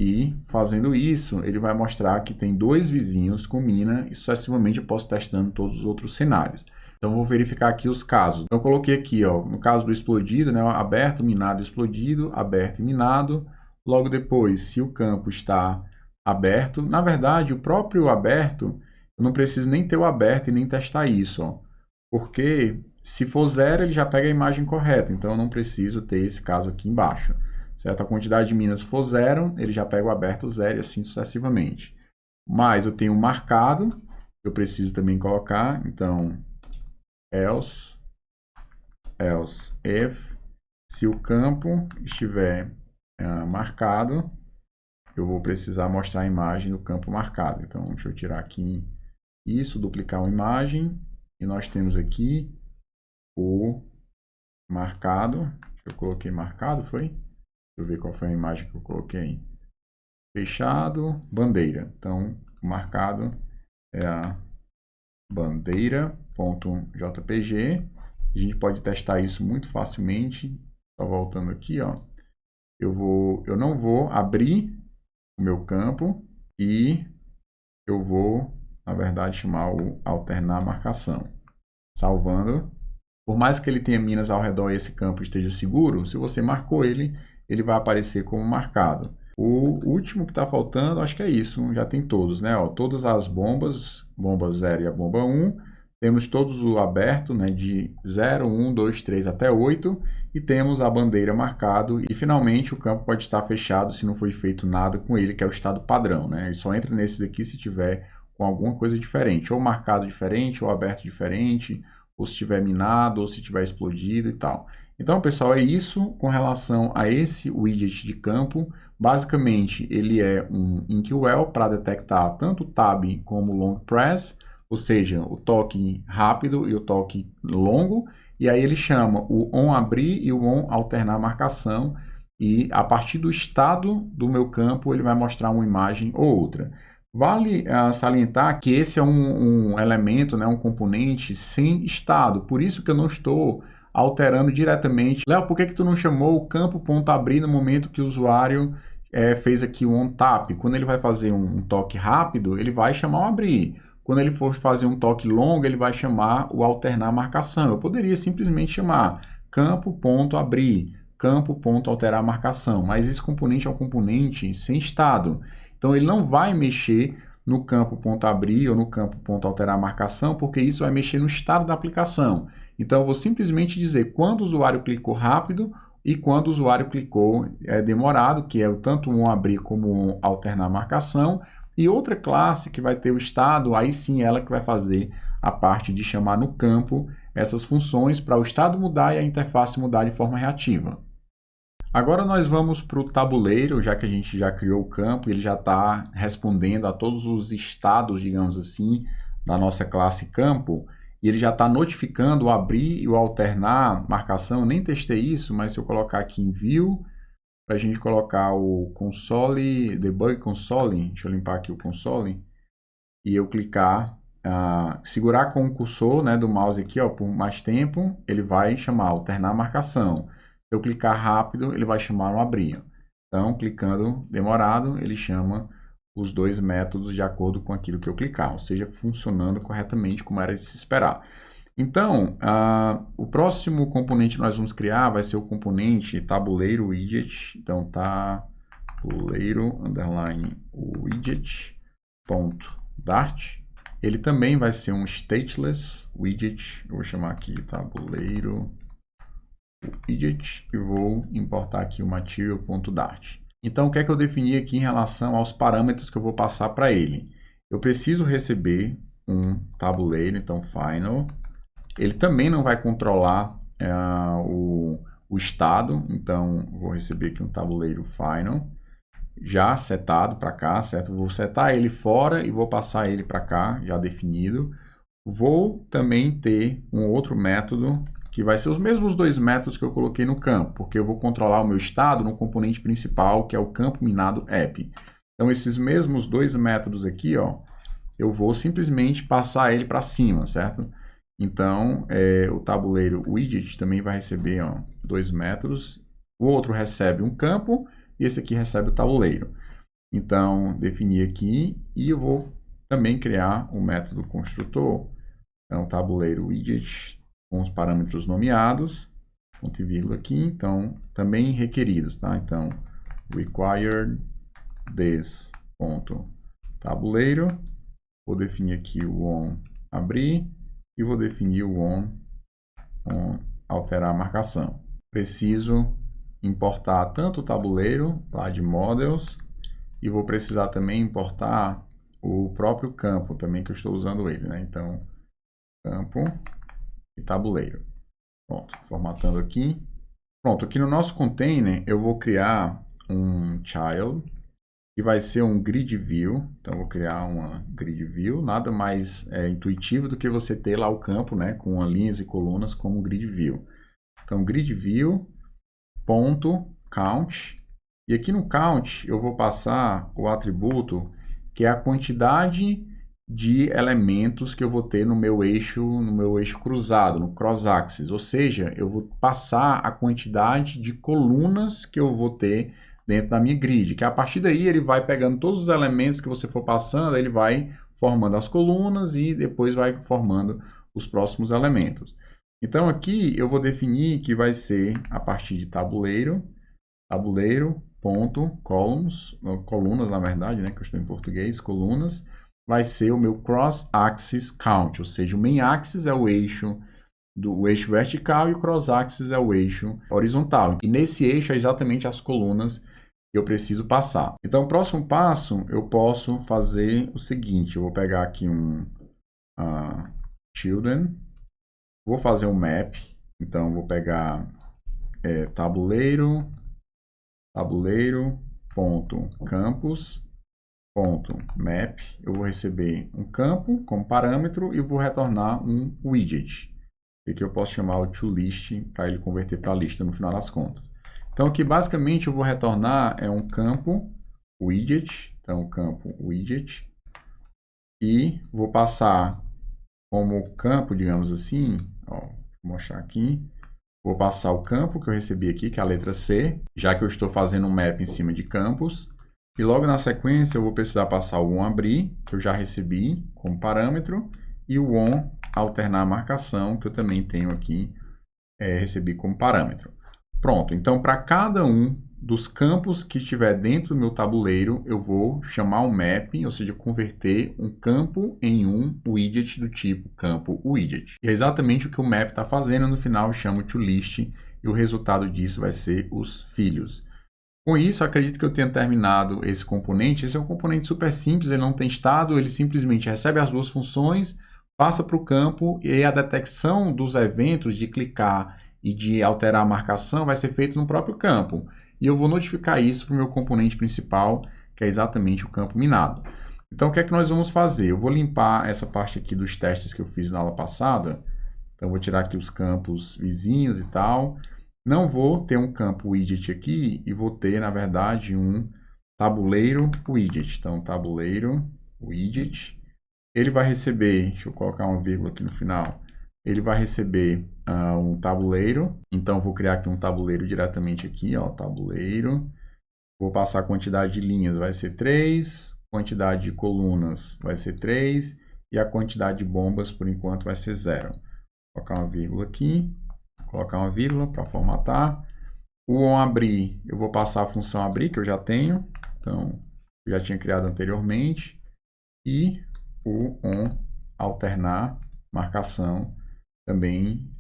E fazendo isso, ele vai mostrar que tem 2 vizinhos com mina e sucessivamente eu posso testando todos os outros cenários. Então, vou verificar aqui os casos. Então, eu coloquei aqui, ó, no caso do explodido, né, aberto, minado, explodido, aberto e minado. Logo depois, se o campo está aberto, na verdade, o próprio aberto, eu não preciso nem ter o aberto e nem testar isso, ó, porque se for 0, ele já pega a imagem correta, então eu não preciso ter esse caso aqui embaixo. Certo? A quantidade de minas for 0, ele já pega o aberto 0 e assim sucessivamente. Mas eu tenho marcado, eu preciso também colocar, então, else if, se o campo estiver marcado, eu vou precisar mostrar a imagem do campo marcado. Então, deixa eu tirar aqui isso, duplicar uma imagem, e nós temos aqui o marcado. Eu coloquei marcado, foi? Deixa eu ver qual foi a imagem que eu coloquei. Fechado, bandeira. Então, o marcado é a bandeira.jpg. A gente pode testar isso muito facilmente. Só voltando aqui, ó. Eu não vou abrir o meu campo e eu vou, na verdade, chamar o alternar marcação. Salvando. Por mais que ele tenha minas ao redor e esse campo esteja seguro, se você marcou ele, ele vai aparecer como marcado. O último que está faltando, acho que é isso, já tem todos, né? Ó, todas as bombas, bomba 0 e a bomba 1, temos todos o aberto, né? De 0, 1, 2, 3 até 8, e temos a bandeira marcado, e finalmente o campo pode estar fechado se não foi feito nada com ele, que é o estado padrão, né? Ele só entra nesses aqui se tiver com alguma coisa diferente, ou marcado diferente, ou aberto diferente, ou se tiver minado, ou se tiver explodido e tal. Então, pessoal, é isso com relação a esse widget de campo. Basicamente, ele é um Inkwell para detectar tanto o tab como o long press, ou seja, o toque rápido e o toque longo, e aí ele chama o on abrir e o on alternar marcação, e a partir do estado do meu campo, ele vai mostrar uma imagem ou outra. Vale salientar que esse é um elemento, né, um componente sem estado, por isso que eu não estou alterando diretamente. Léo, por que tu não chamou o campo.abrir no momento que o usuário fez aqui o on-tap? Quando ele vai fazer um toque rápido, ele vai chamar o abrir. Quando ele for fazer um toque longo, ele vai chamar o alternar marcação. Eu poderia simplesmente chamar campo.abrir, campo.alterar marcação, mas esse componente é um componente sem estado. Então, ele não vai mexer no campo.abrir ou no campo.alterar marcação, porque isso vai mexer no estado da aplicação. Então, eu vou simplesmente dizer quando o usuário clicou rápido e quando o usuário clicou demorado, que é tanto um abrir como um alternar marcação. E outra classe que vai ter o estado, aí sim ela que vai fazer a parte de chamar no campo essas funções para o estado mudar e a interface mudar de forma reativa. Agora nós vamos para o tabuleiro, já que a gente já criou o campo, ele já está respondendo a todos os estados, digamos assim, da nossa classe campo, e ele já está notificando o abrir e o alternar marcação. Eu nem testei isso, mas se eu colocar aqui em View, para a gente colocar o console, debug console, deixa eu limpar aqui o console, e eu clicar, segurar com o cursor, né, do mouse aqui, ó, por mais tempo, ele vai chamar alternar marcação. Se eu clicar rápido, ele vai chamar um abrir. Então, clicando demorado, ele chama os dois métodos de acordo com aquilo que eu clicar, ou seja, funcionando corretamente como era de se esperar. Então, o próximo componente que nós vamos criar vai ser o componente tabuleiro widget. Então, tabuleiro underline widget.dart. Ele também vai ser um stateless widget. Eu vou chamar aqui tabuleiro widget e vou importar aqui o material.dart. Então, o que é que eu defini aqui em relação aos parâmetros que eu vou passar para ele? Eu preciso receber um tabuleiro, então final. Ele também não vai controlar o estado, então vou receber aqui um tabuleiro final, já setado para cá, certo? Vou setar ele fora e vou passar ele para cá, já definido. Vou também ter um outro método, que vai ser os mesmos dois métodos que eu coloquei no campo, porque eu vou controlar o meu estado no componente principal, que é o campo minado app. Então, esses mesmos dois métodos aqui, ó, eu vou simplesmente passar ele para cima, certo? Então, o tabuleiro widget também vai receber, ó, dois métodos. O outro recebe um campo e esse aqui recebe o tabuleiro. Então, definir aqui e eu vou também criar o método construtor. Então, tabuleiro widget com os parâmetros nomeados, ponto e vírgula aqui, então, também requeridos, tá? Então, required this ponto tabuleiro, vou definir aqui o on abrir e vou definir o on alterar a marcação. Preciso importar tanto o tabuleiro lá de models e vou precisar também importar o próprio campo também que eu estou usando ele, né? Então, campo e tabuleiro. Pronto, formatando aqui. Pronto, aqui no nosso container eu vou criar um child que vai ser um grid view. Então, eu vou criar uma grid view, nada mais intuitivo do que você ter lá o campo, né, com linhas e colunas como grid view. Então, grid view ponto count. E aqui no count eu vou passar o atributo que é a quantidade de elementos que eu vou ter no meu eixo cruzado, no cross-axis. Ou seja, eu vou passar a quantidade de colunas que eu vou ter dentro da minha grid, que a partir daí ele vai pegando todos os elementos que você for passando, ele vai formando as colunas e depois vai formando os próximos elementos. Então aqui eu vou definir que vai ser a partir de tabuleiro ponto columns, colunas na verdade, né, que eu estou em português, colunas, vai ser o meu cross-axis count, ou seja, o main axis é o eixo vertical e o cross-axis é o eixo horizontal. E nesse eixo é exatamente as colunas que eu preciso passar. Então, o próximo passo, eu posso fazer o seguinte, eu vou pegar aqui um children, vou fazer um map, então vou pegar tabuleiro.campus.map, eu vou receber um campo como parâmetro e vou retornar um widget, que eu posso chamar o toList para ele converter para a lista no final das contas. Então aqui basicamente eu vou retornar um campo widget, então campo widget, e vou passar como campo, digamos assim, ó, vou mostrar aqui, vou passar o campo que eu recebi aqui, que é a letra C, já que eu estou fazendo um map em cima de campos. E logo na sequência eu vou precisar passar o onAbrir, que eu já recebi como parâmetro, e o on alternar a marcação, que eu também tenho aqui, recebi como parâmetro. Pronto, então para cada um dos campos que estiver dentro do meu tabuleiro, eu vou chamar um mapping, ou seja, converter um campo em um widget do tipo campo widget. E é exatamente o que o map está fazendo, no final eu chamo toList e o resultado disso vai ser os filhos. Com isso, acredito que eu tenha terminado esse componente. Esse é um componente super simples, ele não tem estado, ele simplesmente recebe as duas funções, passa para o campo e a detecção dos eventos de clicar e de alterar a marcação vai ser feito no próprio campo. E eu vou notificar isso para o meu componente principal, que é exatamente o campo minado. Então, o que é que nós vamos fazer? Eu vou limpar essa parte aqui dos testes que eu fiz na aula passada. Então, eu vou tirar aqui os campos vizinhos e tal. Não vou ter um campo widget aqui e vou ter, na verdade, um tabuleiro widget. Então, tabuleiro widget. Ele vai receber, deixa eu colocar uma vírgula aqui no final, ele vai receber um tabuleiro. Então, vou criar aqui um tabuleiro diretamente aqui, ó, tabuleiro. Vou passar a quantidade de linhas, vai ser 3. Quantidade de colunas vai ser 3. E a quantidade de bombas, por enquanto, vai ser 0. Vou colocar uma vírgula aqui. Colocar uma vírgula para formatar. O onAbrir, eu vou passar a função abrir, que eu já tenho. Então, eu já tinha criado anteriormente. E o on alternar marcação também,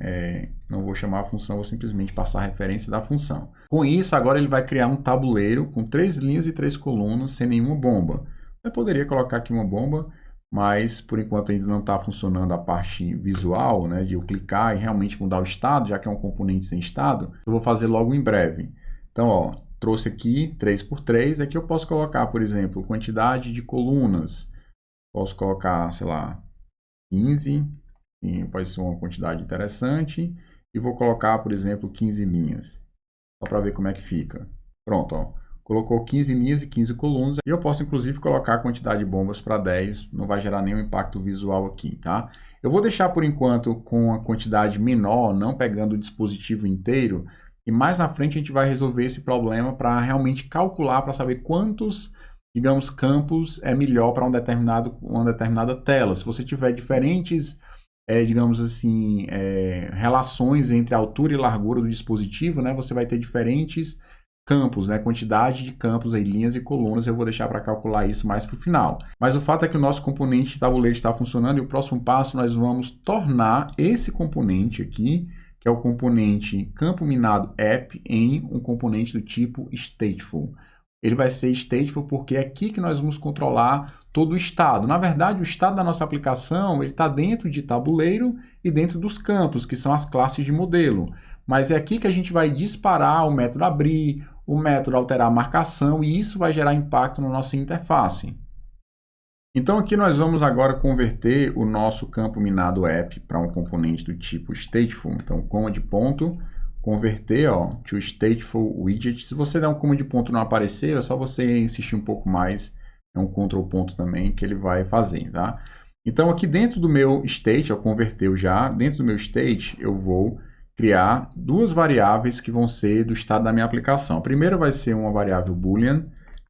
não vou chamar a função, vou simplesmente passar a referência da função. Com isso, agora ele vai criar um tabuleiro com 3 linhas e 3 colunas sem nenhuma bomba. Eu poderia colocar aqui uma bomba, mas por enquanto ainda não está funcionando a parte visual, né, de eu clicar e realmente mudar o estado, já que é um componente sem estado. Eu vou fazer logo em breve. Então, ó, trouxe aqui 3x3, aqui eu posso colocar, por exemplo, quantidade de colunas. Posso colocar, sei lá, 15, pode ser uma quantidade interessante. E vou colocar, por exemplo, 15 linhas. Só para ver como é que fica. Pronto, ó. Colocou 15 linhas e 15 colunas. E eu posso, inclusive, colocar a quantidade de bombas para 10. Não vai gerar nenhum impacto visual aqui, tá? Eu vou deixar, por enquanto, com a quantidade menor, não pegando o dispositivo inteiro. E mais na frente a gente vai resolver esse problema para realmente calcular, para saber quantos digamos, campos é melhor para uma determinada tela. Se você tiver diferentes, digamos assim, relações entre a altura e largura do dispositivo, né, você vai ter diferentes campos, né, quantidade de campos aí, linhas e colunas. Eu vou deixar para calcular isso mais para o final. Mas o fato é que o nosso componente de tabuleiro está funcionando e o próximo passo nós vamos tornar esse componente aqui, que é o componente campo minado app, em um componente do tipo stateful. Ele vai ser stateful porque é aqui que nós vamos controlar todo o estado. Na verdade, o estado da nossa aplicação está dentro de tabuleiro e dentro dos campos, que são as classes de modelo. Mas é aqui que a gente vai disparar o método abrir, o método alterar a marcação, e isso vai gerar impacto na nossa interface. Então aqui nós vamos agora converter o nosso campo minado app para um componente do tipo stateful. Então, command ponto, converter to stateful widget. Se você der um command ponto e não aparecer, é só você insistir um pouco mais, é um control ponto também que ele vai fazer, tá? Então aqui dentro do meu state, converteu já, dentro do meu state eu vou criar duas variáveis que vão ser do estado da minha aplicação. A primeira vai ser uma variável boolean,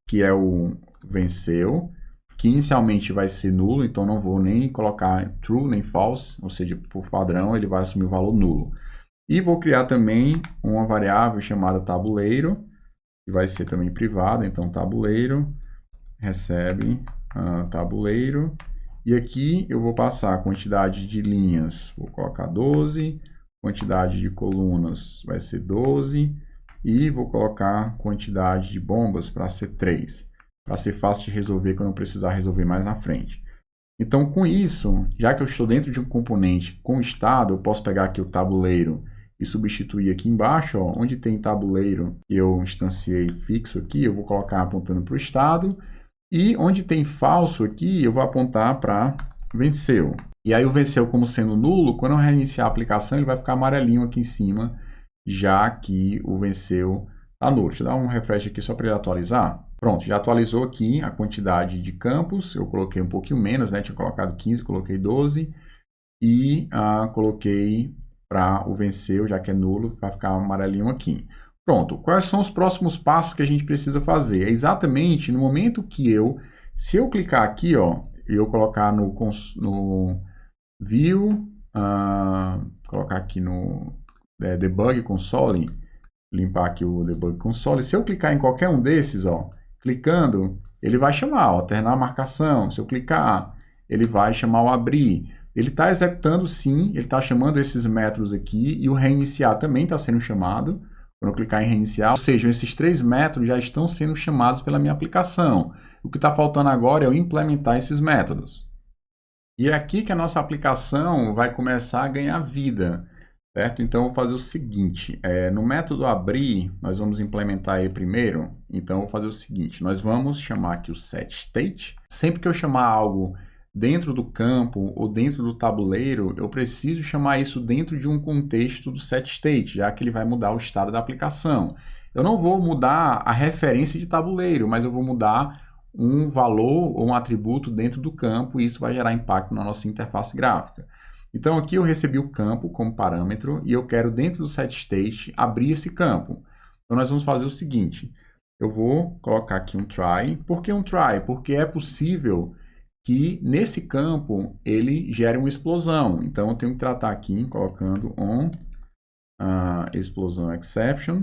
que é o venceu, que inicialmente vai ser nulo, então não vou nem colocar true nem false, ou seja, por padrão ele vai assumir o valor nulo. E vou criar também uma variável chamada tabuleiro, que vai ser também privada, então tabuleiro recebe tabuleiro, e aqui eu vou passar a quantidade de linhas, vou colocar 12, quantidade de colunas vai ser 12, e vou colocar quantidade de bombas para ser 3, para ser fácil de resolver quando eu precisar resolver mais na frente. Então, com isso, já que eu estou dentro de um componente com estado, eu posso pegar aqui o tabuleiro e substituir aqui embaixo, onde tem tabuleiro que eu instanciei fixo aqui, eu vou colocar apontando para o estado, e onde tem falso aqui, eu vou apontar para venceu. E aí o venceu como sendo nulo, quando eu reiniciar a aplicação, ele vai ficar amarelinho aqui em cima, já que o venceu está nulo. Deixa eu dar um refresh aqui só para ele atualizar. Pronto, já atualizou aqui a quantidade de campos, eu coloquei um pouquinho menos, né? Tinha colocado 15, coloquei 12, e coloquei para o venceu, já que é nulo, vai ficar amarelinho aqui. Pronto, quais são os próximos passos que a gente precisa fazer? É exatamente no momento que se eu clicar aqui, e eu colocar no View, colocar aqui no Debug Console, limpar aqui o Debug Console, se eu clicar em qualquer um desses, clicando, ele vai chamar, alternar a marcação. Se eu clicar, ele vai chamar o abrir. Ele está executando sim, ele está chamando esses métodos aqui, e o reiniciar também está sendo chamado. Quando eu clicar em reiniciar, ou seja, esses 3 métodos já estão sendo chamados pela minha aplicação. O que está faltando agora é eu implementar esses métodos. E é aqui que a nossa aplicação vai começar a ganhar vida, certo? Então, eu vou fazer o seguinte, no método abrir, nós vamos implementar ele primeiro. Então, eu vou fazer o seguinte, nós vamos chamar aqui o setState. Sempre que eu chamar algo dentro do campo ou dentro do tabuleiro, eu preciso chamar isso dentro de um contexto do setState, já que ele vai mudar o estado da aplicação. Eu não vou mudar a referência de tabuleiro, mas eu vou mudar um valor ou um atributo dentro do campo, e isso vai gerar impacto na nossa interface gráfica. Então aqui eu recebi o campo como parâmetro e eu quero dentro do setState abrir esse campo. Então nós vamos fazer o seguinte, eu vou colocar aqui um try. Por que um try? Porque é possível que nesse campo ele gere uma explosão. Então eu tenho que tratar aqui colocando on explosão exception.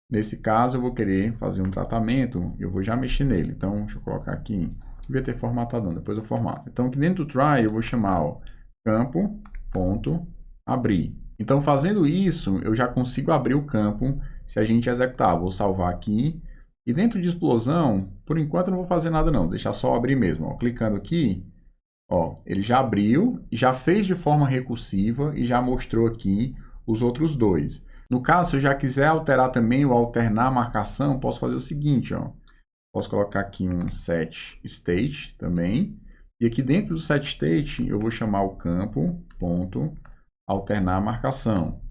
Nesse caso eu vou querer fazer um tratamento, eu vou já mexer nele. Então deixa eu colocar aqui, devia ter formatado, depois eu formato. Então aqui dentro do try eu vou chamar campo.abrir. Então fazendo isso eu já consigo abrir o campo se a gente executar. Vou salvar aqui. E dentro de explosão, por enquanto eu não vou fazer nada não, deixar só abrir mesmo. Clicando aqui, ele já abriu, já fez de forma recursiva e já mostrou aqui os outros dois. No caso, se eu já quiser alterar também ou alternar a marcação, posso fazer o seguinte, posso colocar aqui um setState também. E aqui dentro do setState eu vou chamar o campo.alternar a marcação.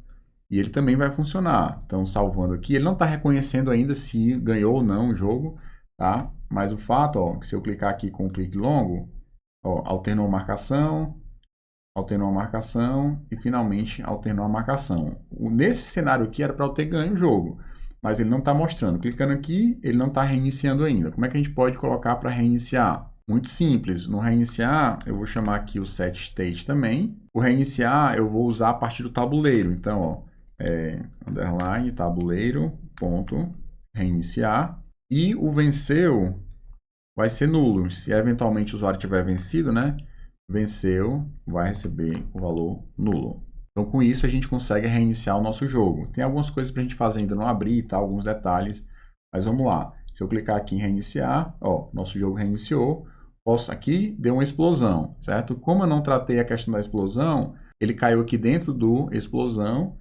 E ele também vai funcionar. Então, salvando aqui, ele não está reconhecendo ainda se ganhou ou não o jogo, tá? Mas o fato, que se eu clicar aqui com um clique longo, alternou a marcação e finalmente alternou a marcação. Nesse cenário aqui era para eu ter ganho o jogo. mas ele não está mostrando. Clicando aqui, ele não está reiniciando ainda. Como é que a gente pode colocar para reiniciar? Muito simples. No reiniciar, eu vou chamar aqui o set state também. O reiniciar, eu vou usar a partir do tabuleiro. Então, ó, underline tabuleiro ponto reiniciar. E o venceu vai ser nulo. Se eventualmente o usuário tiver vencido, né? Venceu, vai receber o valor nulo. Então, com isso, a gente consegue reiniciar o nosso jogo. Tem algumas coisas para a gente fazer ainda não abrir, tá? Alguns detalhes, mas vamos lá. Se eu clicar aqui em reiniciar, ó, nosso jogo reiniciou. Aqui deu uma explosão, certo? Como eu não tratei a questão da explosão, ele caiu aqui dentro do explosão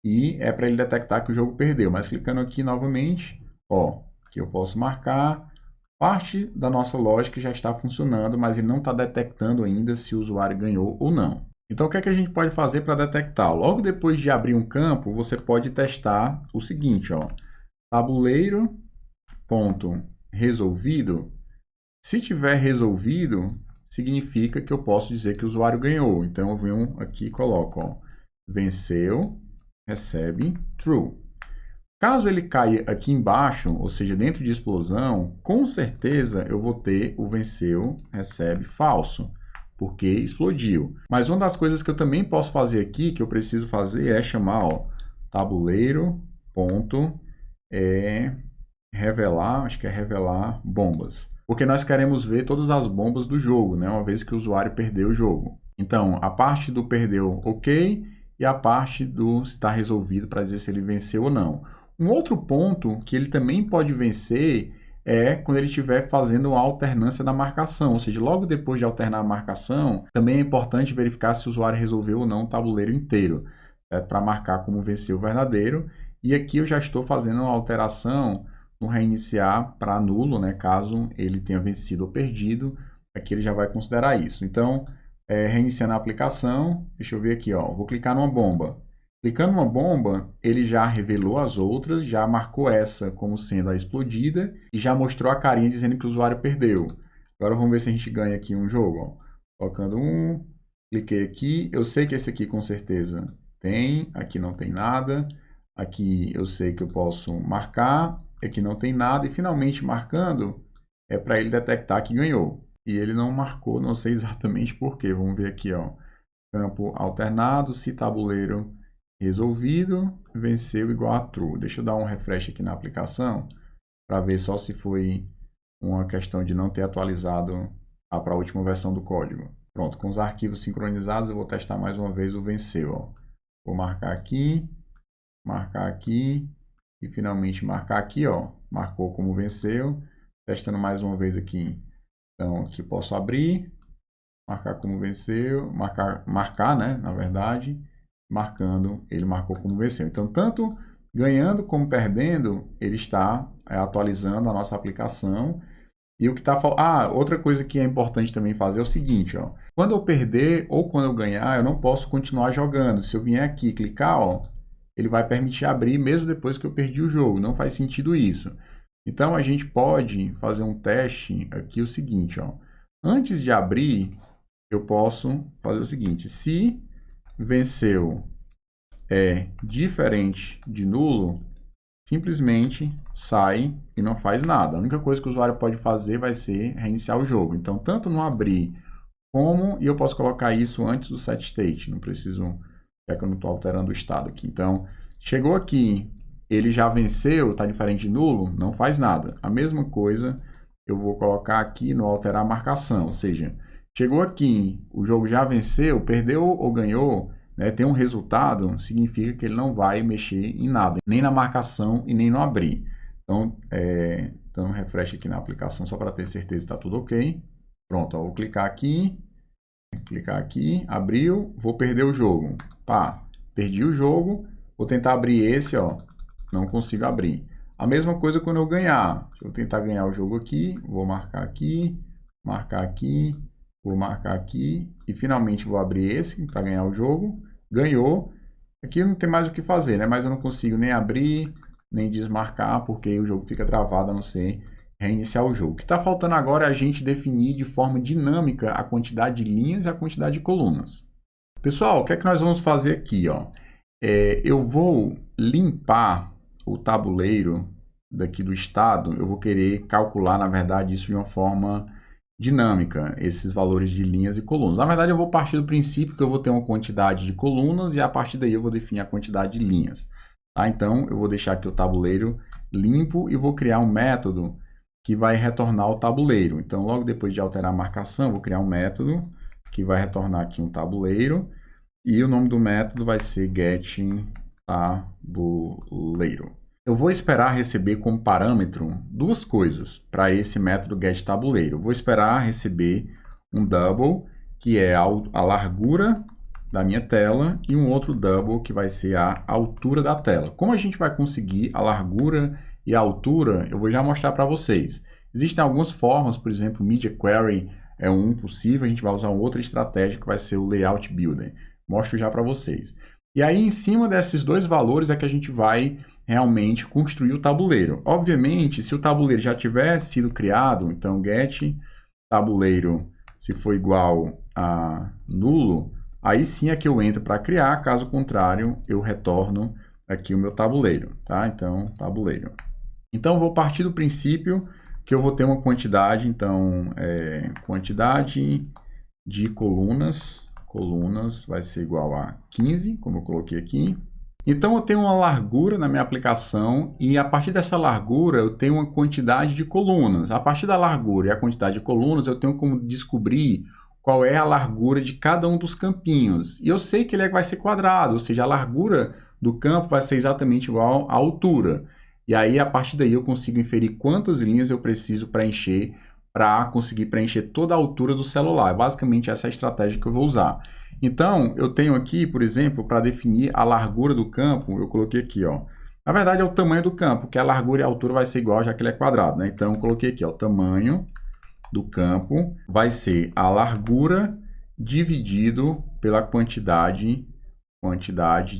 e é para ele detectar que o jogo perdeu. Mas clicando aqui novamente, ó, aqui eu posso marcar. Parte da nossa lógica já está funcionando, mas ele não está detectando ainda se o usuário ganhou ou não. Então, o que é que a gente pode fazer para detectar? Logo depois de abrir um campo, você pode testar o seguinte, ó, tabuleiro.resolvido. Se tiver resolvido, significa que eu posso dizer que o usuário ganhou. Então, eu venho aqui e coloco, ó, venceu, recebe true. Caso ele caia aqui embaixo, ou seja, dentro de explosão, com certeza eu vou ter o venceu, recebe falso, porque explodiu. Mas uma das coisas que eu também posso fazer aqui, que eu preciso fazer, é chamar, ó, tabuleiro.revelar, acho que é revelar bombas. Porque nós queremos ver todas as bombas do jogo, né? Uma vez que o usuário perdeu o jogo. Então, a parte do perdeu ok e a parte do está resolvido para dizer se ele venceu ou não. Um outro ponto que ele também pode vencer é quando ele estiver fazendo uma alternância da marcação, ou seja, logo depois de alternar a marcação, também é importante verificar se o usuário resolveu ou não o tabuleiro inteiro, para marcar como venceu o verdadeiro. E aqui eu já estou fazendo uma alteração no reiniciar para nulo, né, caso ele tenha vencido ou perdido, aqui ele já vai considerar isso. Então, reiniciando a aplicação, deixa eu ver aqui, ó, vou clicar numa bomba. Clicando numa bomba, ele já revelou as outras, já marcou essa como sendo a explodida e já mostrou a carinha dizendo que o usuário perdeu. Agora vamos ver se a gente ganha aqui um jogo. Ó. Colocando cliquei aqui, eu sei que esse aqui com certeza tem, aqui não tem nada. Aqui eu sei que eu posso marcar, aqui não tem nada. E finalmente marcando é para ele detectar que ganhou. E ele não marcou, não sei exatamente por quê. Vamos ver aqui, ó. Campo alternado, se tabuleiro resolvido, venceu igual a true. Deixa eu dar um refresh aqui na aplicação para ver só se foi uma questão de não ter atualizado para a última versão do código. Pronto, com os arquivos sincronizados eu vou testar mais uma vez o venceu. Ó. Vou marcar aqui e finalmente marcar aqui, ó. Marcou como venceu. Testando mais uma vez aqui. Então aqui posso abrir, marcar como venceu, marcar, né, na verdade. Marcando, ele marcou como venceu. Então, tanto ganhando como perdendo, ele está atualizando a nossa aplicação. E o que está outra coisa que é importante também fazer é o seguinte, ó. Quando eu perder ou quando eu ganhar, eu não posso continuar jogando. Se eu vier aqui e clicar, ó, ele vai permitir abrir mesmo depois que eu perdi o jogo. Não faz sentido isso. Então, a gente pode fazer um teste aqui o seguinte, ó. Antes de abrir, eu posso fazer o seguinte. Se venceu é diferente de nulo, simplesmente sai e não faz nada. A única coisa que o usuário pode fazer vai ser reiniciar o jogo. Então, tanto no abrir como, e eu posso colocar isso antes do set state, não preciso, já que eu não estou alterando o estado aqui. Então, chegou aqui, ele já venceu, está diferente de nulo, não faz nada. A mesma coisa eu vou colocar aqui no alterar a marcação, ou seja, chegou aqui, o jogo já venceu, perdeu ou ganhou, né, tem um resultado, significa que ele não vai mexer em nada, nem na marcação e nem no abrir. Então, dando um refresh aqui na aplicação só para ter certeza que está tudo ok. Pronto, ó, vou clicar aqui, abriu, vou perder o jogo. Pá, perdi o jogo, vou tentar abrir esse, ó, não consigo abrir. A mesma coisa quando eu ganhar. Se eu tentar ganhar o jogo aqui, vou marcar aqui, vou marcar aqui e finalmente vou abrir esse para ganhar o jogo. Ganhou. Aqui não tem mais o que fazer, né? Mas eu não consigo nem abrir, nem desmarcar, porque o jogo fica travado a não ser reiniciar o jogo. O que está faltando agora é a gente definir de forma dinâmica a quantidade de linhas e a quantidade de colunas. Pessoal, o que é que nós vamos fazer aqui? Ó? Eu vou limpar, o tabuleiro daqui do estado, eu vou querer calcular, na verdade, isso de uma forma dinâmica, esses valores de linhas e colunas. Na verdade, eu vou partir do princípio que eu vou ter uma quantidade de colunas e a partir daí eu vou definir a quantidade de linhas. Tá? Então, eu vou deixar aqui o tabuleiro limpo e vou criar um método que vai retornar o tabuleiro. Então, logo depois de alterar a marcação, eu vou criar um método que vai retornar aqui um tabuleiro e o nome do método vai ser getTabuleiro. Eu vou esperar receber como parâmetro duas coisas para esse método getTabuleiro. Eu vou esperar receber um double, que é a largura da minha tela, e um outro double, que vai ser a altura da tela. Como a gente vai conseguir a largura e a altura, eu vou já mostrar para vocês. Existem algumas formas, por exemplo, Media Query é um possível, a gente vai usar uma outra estratégia que vai ser o Layout Builder. Mostro já para vocês. E aí, em cima desses dois valores é que a gente vai realmente construir o tabuleiro. Obviamente, se o tabuleiro já tivesse sido criado, então getTabuleiro, se for igual a nulo, aí sim é que eu entro para criar, caso contrário, eu retorno aqui o meu tabuleiro, tá? Então, tabuleiro. Então, eu vou partir do princípio que eu vou ter uma quantidade, então, quantidade de colunas vai ser igual a 15, como eu coloquei aqui. Então, eu tenho uma largura na minha aplicação e a partir dessa largura eu tenho uma quantidade de colunas. A partir da largura e a quantidade de colunas, eu tenho como descobrir qual é a largura de cada um dos campinhos. E eu sei que ele vai ser quadrado, ou seja, a largura do campo vai ser exatamente igual à altura. E aí, a partir daí, eu consigo inferir quantas linhas eu preciso preencher para conseguir preencher toda a altura do celular. Basicamente, essa é a estratégia que eu vou usar. Então, eu tenho aqui, por exemplo, para definir a largura do campo, eu coloquei aqui, ó. Na verdade, é o tamanho do campo, que a largura e a altura vai ser igual, já que ele é quadrado, né? Então, eu coloquei aqui, ó, o tamanho do campo vai ser a largura dividido pela quantidade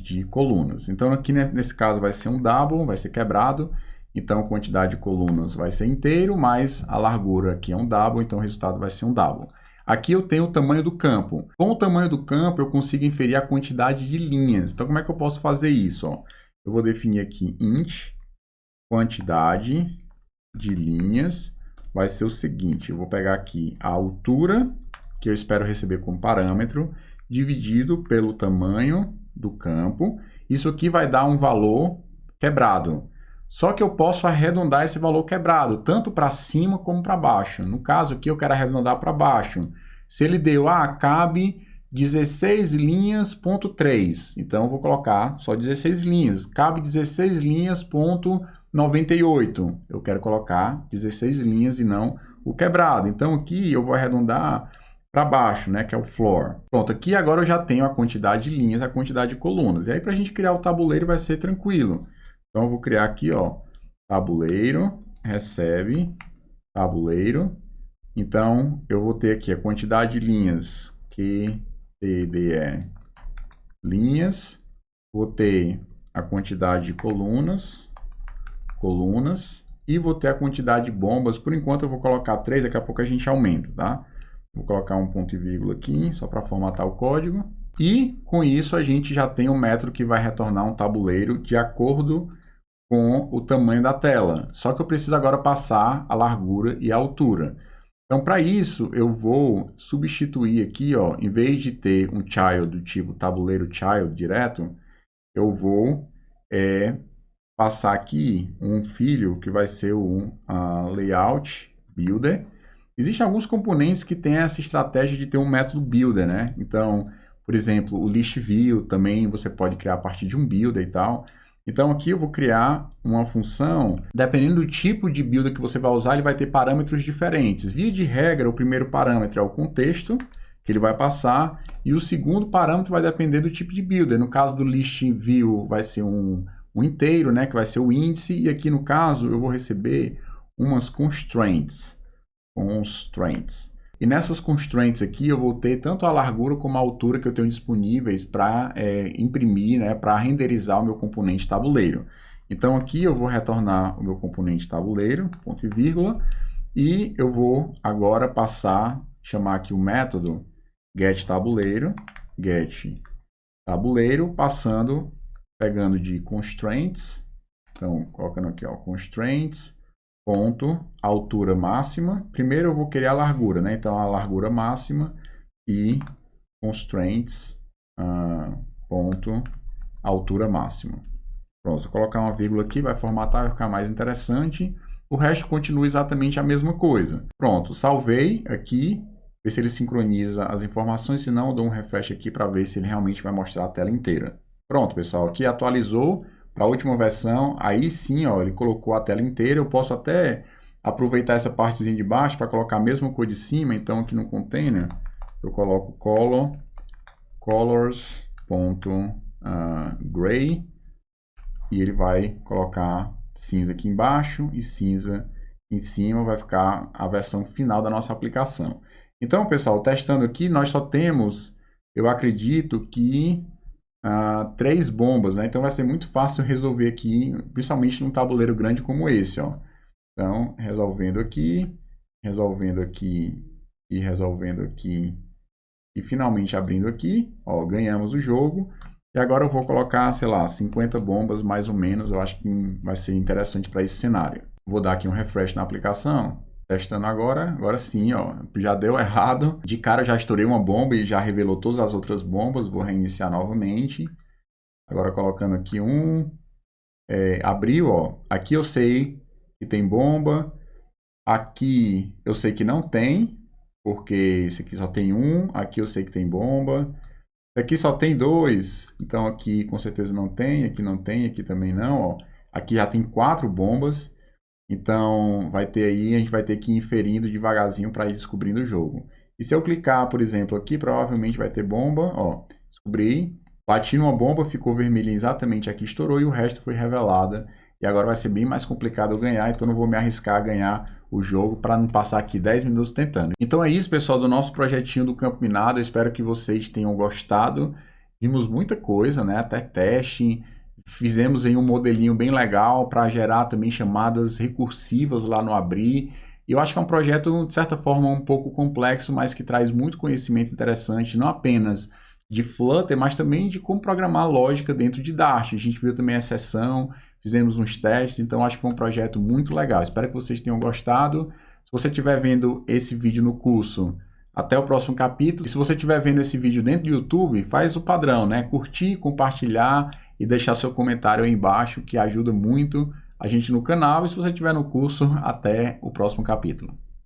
de colunas. Então, aqui nesse caso vai ser um double, vai ser quebrado. Então, a quantidade de colunas vai ser inteiro, mais a largura aqui é um double, então o resultado vai ser um double. Aqui eu tenho o tamanho do campo. Com o tamanho do campo, eu consigo inferir a quantidade de linhas. Então, como é que eu posso fazer isso? Ó? Eu vou definir aqui int quantidade de linhas. Vai ser o seguinte, eu vou pegar aqui a altura, que eu espero receber como parâmetro, dividido pelo tamanho do campo. Isso aqui vai dar um valor quebrado. Só que eu posso arredondar esse valor quebrado, tanto para cima como para baixo. No caso aqui, eu quero arredondar para baixo. Se ele deu, cabe 16 linhas, ponto 3. Então, eu vou colocar só 16 linhas. Cabe 16 linhas, ponto 98. Eu quero colocar 16 linhas e não o quebrado. Então, aqui eu vou arredondar para baixo, né, que é o floor. Pronto, aqui agora eu já tenho a quantidade de linhas, a quantidade de colunas. E aí, para a gente criar o tabuleiro, vai ser tranquilo. Então, eu vou criar aqui, ó, tabuleiro, recebe, tabuleiro. Então, eu vou ter aqui a quantidade de linhas, QTDE linhas. Vou ter a quantidade de colunas, e vou ter a quantidade de bombas. Por enquanto, eu vou colocar 3, daqui a pouco a gente aumenta, tá? Vou colocar um ponto e vírgula aqui, só para formatar o código. E, com isso, a gente já tem um método que vai retornar um tabuleiro de acordo com o tamanho da tela. Só que eu preciso agora passar a largura e a altura. Então, para isso, eu vou substituir aqui, ó, em vez de ter um child do tipo tabuleiro child direto, eu vou passar aqui um filho que vai ser um layout builder. Existem alguns componentes que têm essa estratégia de ter um método builder, né? Então, por exemplo, o list view também você pode criar a partir de um builder e tal. Então, aqui eu vou criar uma função, dependendo do tipo de builder que você vai usar, ele vai ter parâmetros diferentes. Via de regra, o primeiro parâmetro é o contexto, que ele vai passar, e o segundo parâmetro vai depender do tipo de builder. No caso do list view, vai ser um inteiro, né, que vai ser o índice, e aqui no caso eu vou receber umas constraints. E nessas constraints aqui eu vou ter tanto a largura como a altura que eu tenho disponíveis para imprimir, né, para renderizar o meu componente tabuleiro. Então aqui eu vou retornar o meu componente tabuleiro, ponto e vírgula, e eu vou agora chamar aqui o método getTabuleiro, pegando de constraints Então, colocando aqui, ó, constraints, ponto, altura máxima. Primeiro eu vou querer a largura, né? Então, a largura máxima e constraints, ponto, altura máxima. Pronto, vou colocar uma vírgula aqui, vai formatar, vai ficar mais interessante. O resto continua exatamente a mesma coisa. Pronto, salvei aqui, ver se ele sincroniza as informações, se não eu dou um refresh aqui para ver se ele realmente vai mostrar a tela inteira. Pronto, pessoal, aqui atualizou para a última versão, aí sim, ó, ele colocou a tela inteira. Eu posso até aproveitar essa partezinha de baixo para colocar a mesma cor de cima. Então aqui no container eu coloco colors.gray e ele vai colocar cinza aqui embaixo e cinza em cima, vai ficar a versão final da nossa aplicação. Então, pessoal, testando aqui, nós só temos, eu acredito que 3 bombas, né? Então vai ser muito fácil resolver aqui, principalmente num tabuleiro grande como esse, ó. Então, resolvendo aqui e resolvendo aqui e finalmente abrindo aqui, ó, ganhamos o jogo. E agora eu vou colocar, sei lá, 50 bombas mais ou menos, eu acho que vai ser interessante para esse cenário. Vou dar aqui um refresh na aplicação, testando agora sim, ó, já deu errado. De cara eu já estourei uma bomba e já revelou todas as outras bombas, vou reiniciar novamente. Agora colocando aqui abriu, ó, aqui eu sei que tem bomba, aqui eu sei que não tem, porque esse aqui só tem um, aqui eu sei que tem bomba. Aqui só tem 2, então aqui com certeza não tem, aqui não tem, aqui também não, ó. Aqui já tem 4 bombas, então vai ter aí, a gente vai ter que ir inferindo devagarzinho para ir descobrindo o jogo. E se eu clicar, por exemplo, aqui, provavelmente vai ter bomba, ó, descobri, bati numa bomba, ficou vermelhinha exatamente aqui, estourou e o resto foi revelada. E agora vai ser bem mais complicado eu ganhar, então não vou me arriscar a ganhar o jogo para não passar aqui 10 minutos tentando. Então é isso, pessoal, do nosso projetinho do Campo Minado. Eu espero que vocês tenham gostado. Vimos muita coisa, né? Até teste. Fizemos aí um modelinho bem legal para gerar também chamadas recursivas lá no Abri. E eu acho que é um projeto, de certa forma, um pouco complexo, mas que traz muito conhecimento interessante, não apenas de Flutter, mas também de como programar lógica dentro de Dart. A gente viu também a sessão, fizemos uns testes, então acho que foi um projeto muito legal. Espero que vocês tenham gostado. Se você estiver vendo esse vídeo no curso, até o próximo capítulo. E se você estiver vendo esse vídeo dentro do YouTube, faz o padrão, né? Curtir, compartilhar e deixar seu comentário aí embaixo, que ajuda muito a gente no canal. E se você estiver no curso, até o próximo capítulo.